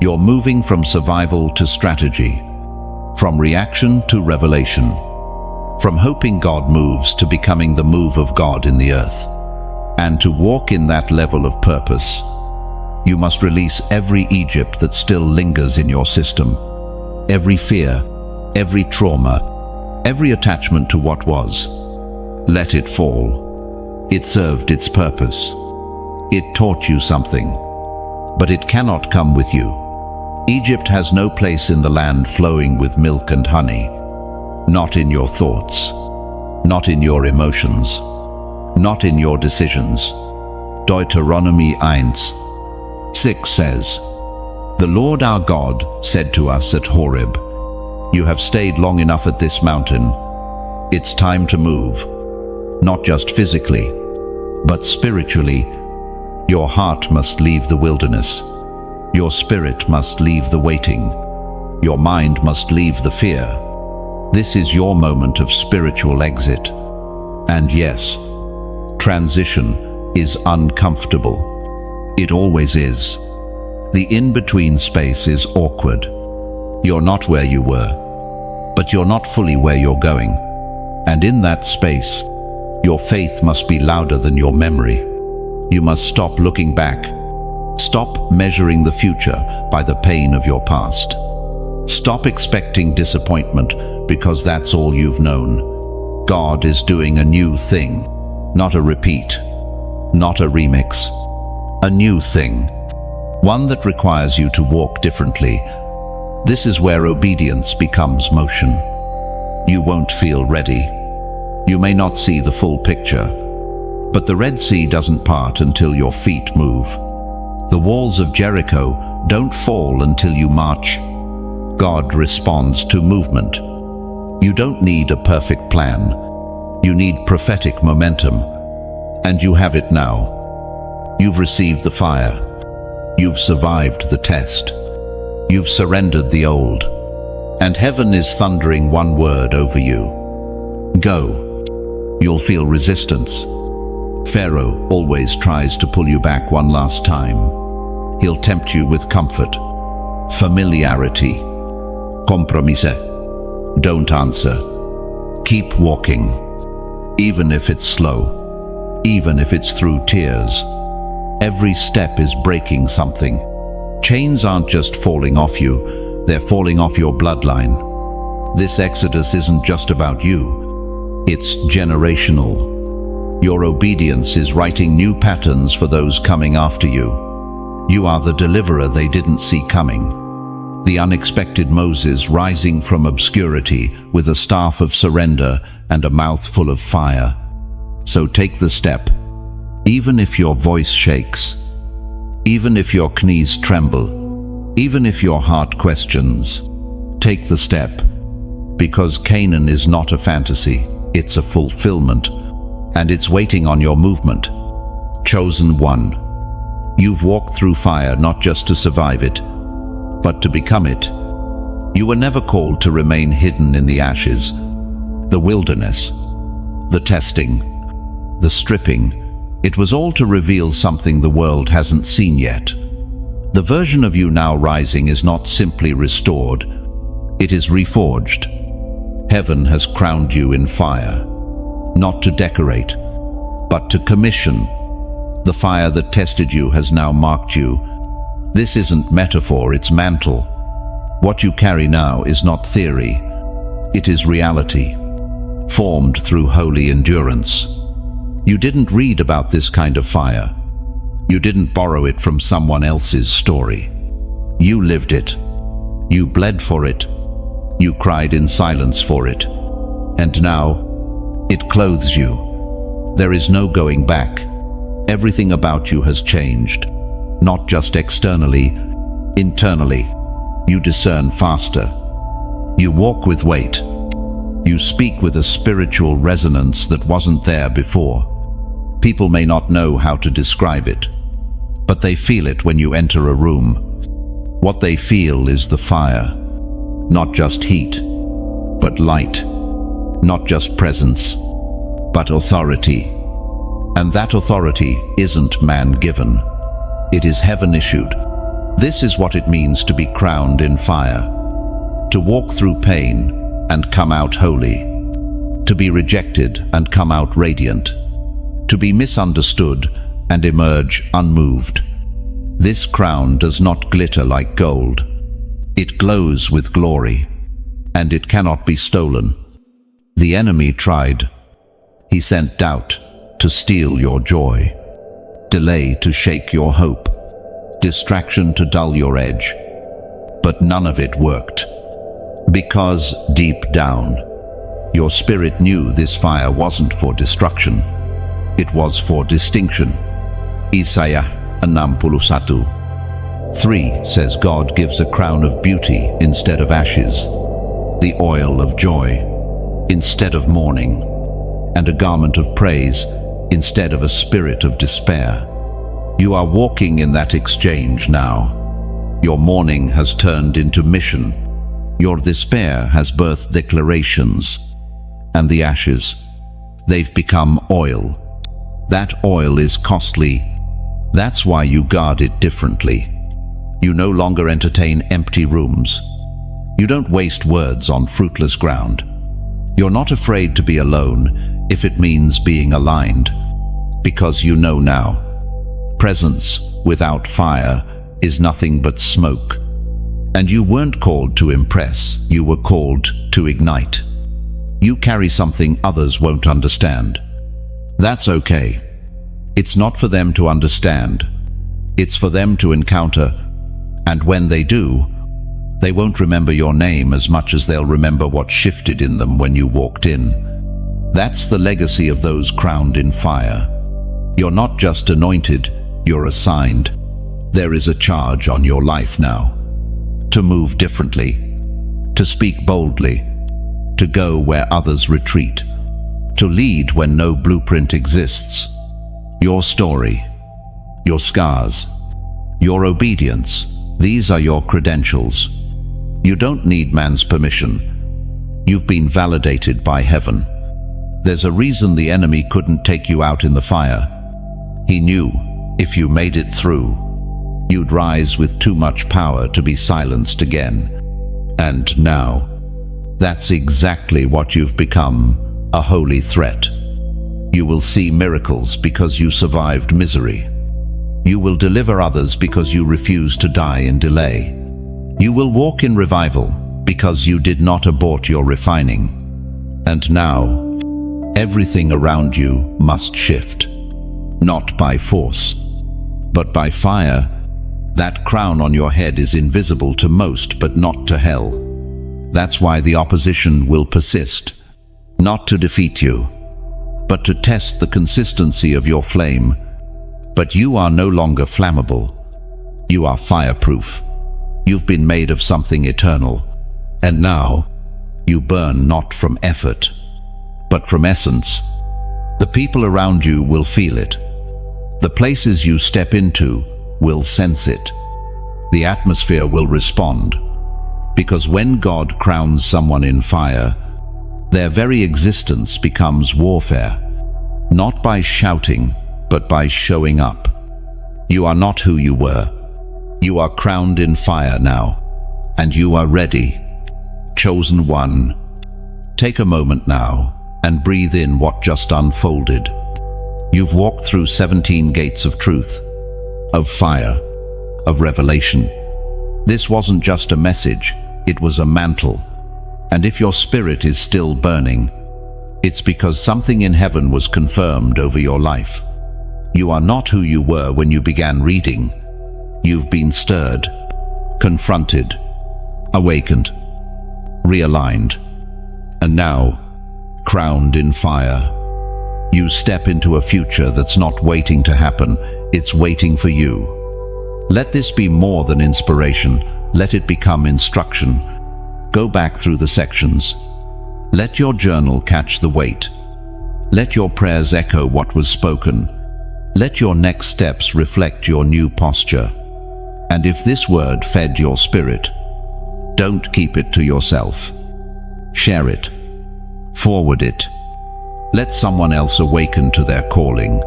You're moving from survival to strategy, from reaction to revelation, from hoping God moves to becoming the move of God in the earth. And to walk in that level of purpose, you must release every Egypt that still lingers in your system. Every fear, every trauma, every attachment to what was. Let it fall. It served its purpose. It taught you something. But it cannot come with you. Egypt has no place in the land flowing with milk and honey. Not in your thoughts. Not in your emotions. Not in your decisions. Deuteronomy 1:6 says, The Lord our God said to us at Horeb, "You have stayed long enough at this mountain. It's time to move, not just physically, but spiritually. Your heart must leave the wilderness. Your spirit must leave the waiting. Your mind must leave the fear. This is your moment of spiritual exit. And yes, transition is uncomfortable. It always is. The in-between space is awkward. You're not where you were, but you're not fully where you're going. And in that space, your faith must be louder than your memory. You must stop looking back. Stop measuring the future by the pain of your past. Stop expecting disappointment because that's all you've known. God is doing a new thing, not a repeat, not a remix. A new thing, one that requires you to walk differently. This is where obedience becomes motion. You won't feel ready. You may not see the full picture, but the Red Sea doesn't part until your feet move. The walls of Jericho don't fall until you march. God responds to movement. You don't need a perfect plan. You need prophetic momentum, and you have it now. You've received the fire. You've survived the test. You've surrendered the old, and heaven is thundering one word over you. Go. You'll feel resistance. Pharaoh always tries to pull you back one last time. He'll tempt you with comfort, familiarity, compromise. Don't answer. Keep walking, even if it's slow, even if it's through tears. Every step is breaking something. Chains aren't just falling off you, they're falling off your bloodline. This exodus isn't just about you. It's generational. Your obedience is writing new patterns for those coming after you. You are the deliverer they didn't see coming. The unexpected Moses rising from obscurity with a staff of surrender and a mouth full of fire. So take the step, even if your voice shakes, even if your knees tremble, even if your heart questions. Take the step, because Canaan is not a fantasy. It's a fulfillment, and it's waiting on your movement. Chosen one. You've walked through fire not just to survive it, but to become it. You were never called to remain hidden in the ashes. The wilderness, the testing, the stripping, it was all to reveal something the world hasn't seen yet. The version of you now rising is not simply restored, it is reforged. Heaven has crowned you in fire, not to decorate, but to commission. The fire that tested you has now marked you. This isn't metaphor, it's mantle. What you carry now is not theory, it is reality, formed through holy endurance. You didn't read about this kind of fire. You didn't borrow it from someone else's story. You lived it. You bled for it. You cried in silence for it. And now, it clothes you. There is no going back. Everything about you has changed. Not just externally, internally. You discern faster. You walk with weight. You speak with a spiritual resonance that wasn't there before. People may not know how to describe it, but they feel it when you enter a room. What they feel is the fire. Not just heat, but light. Not just presence, but authority. And that authority isn't man-given. It is heaven-issued. This is what it means to be crowned in fire. To walk through pain and come out holy. To be rejected and come out radiant. To be misunderstood and emerge unmoved. This crown does not glitter like gold. It glows with glory, and it cannot be stolen. The enemy tried. He sent doubt to steal your joy, delay to shake your hope, distraction to dull your edge. But none of it worked. Because deep down, your spirit knew this fire wasn't for destruction. It was for distinction. Isaiah 61. 3 says God gives a crown of beauty instead of ashes, the oil of joy instead of mourning, and a garment of praise instead of a spirit of despair. You are walking in that exchange now. Your mourning has turned into mission. Your despair has birthed declarations. And the ashes, they've become oil. That oil is costly. That's why you guard it differently. You no longer entertain empty rooms. You don't waste words on fruitless ground. You're not afraid to be alone if it means being aligned, because you know now, presence without fire is nothing but smoke. And you weren't called to impress, you were called to ignite. You carry something others won't understand. That's okay. It's not for them to understand. It's for them to encounter, and when they do, they won't remember your name as much as they'll remember what shifted in them when you walked in. That's the legacy of those crowned in fire. You're not just anointed, you're assigned. There is a charge on your life now. To move differently, to speak boldly, to go where others retreat, to lead when no blueprint exists. Your story, your scars, your obedience, these are your credentials. You don't need man's permission. You've been validated by heaven. There's a reason the enemy couldn't take you out in the fire. He knew if you made it through, you'd rise with too much power to be silenced again. And now, that's exactly what you've become, a holy threat. You will see miracles because you survived misery. You will deliver others because you refused to die in delay. You will walk in revival because you did not abort your refining. And now, everything around you must shift. Not by force, but by fire. That crown on your head is invisible to most, but not to hell. That's why the opposition will persist, not to defeat you, but to test the consistency of your flame. But you are no longer flammable. You are fireproof. You've been made of something eternal. And now, you burn not from effort, but from essence. The people around you will feel it. The places you step into will sense it. The atmosphere will respond. Because when God crowns someone in fire, their very existence becomes warfare. Not by shouting, but by showing up. You are not who you were. You are crowned in fire now, and you are ready. Chosen one. Take a moment now and breathe in what just unfolded. You've walked through 17 gates of truth, of fire, of revelation. This wasn't just a message, it was a mantle. And if your spirit is still burning, it's because something in heaven was confirmed over your life. You are not who you were when you began reading. You've been stirred, confronted, awakened, realigned, and now, crowned in fire, you step into a future that's not waiting to happen, it's waiting for you. Let this be more than inspiration, let it become instruction. Go back through the sections. Let your journal catch the weight. Let your prayers echo what was spoken. Let your next steps reflect your new posture. And if this word fed your spirit, don't keep it to yourself. Share it. Forward it. Let someone else awaken to their calling.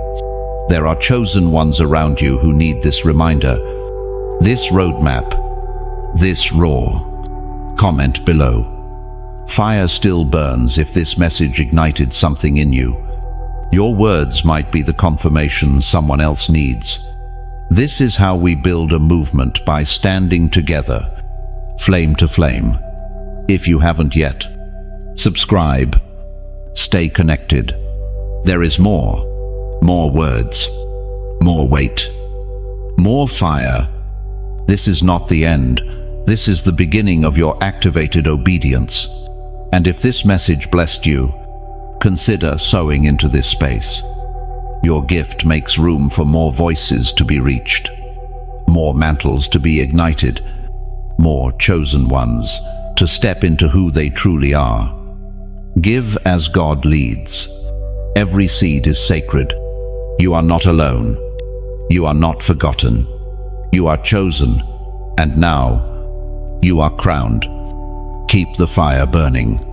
There are chosen ones around you who need this reminder, this roadmap, this raw. Comment below. Fire still burns if this message ignited something in you. Your words might be the confirmation someone else needs. This is how we build a movement, by standing together, flame to flame. If you haven't yet, subscribe. Stay connected. There is more words, more weight, more fire. This is not the end. This is the beginning of your activated obedience. And if this message blessed you, consider sowing into this space. Your gift makes room for more voices to be reached. more mantles to be ignited, more chosen ones to step into who they truly are. Give as God leads. Every seed is sacred. You are not alone. You are not forgotten. You are chosen, and now you are crowned. Keep the fire burning.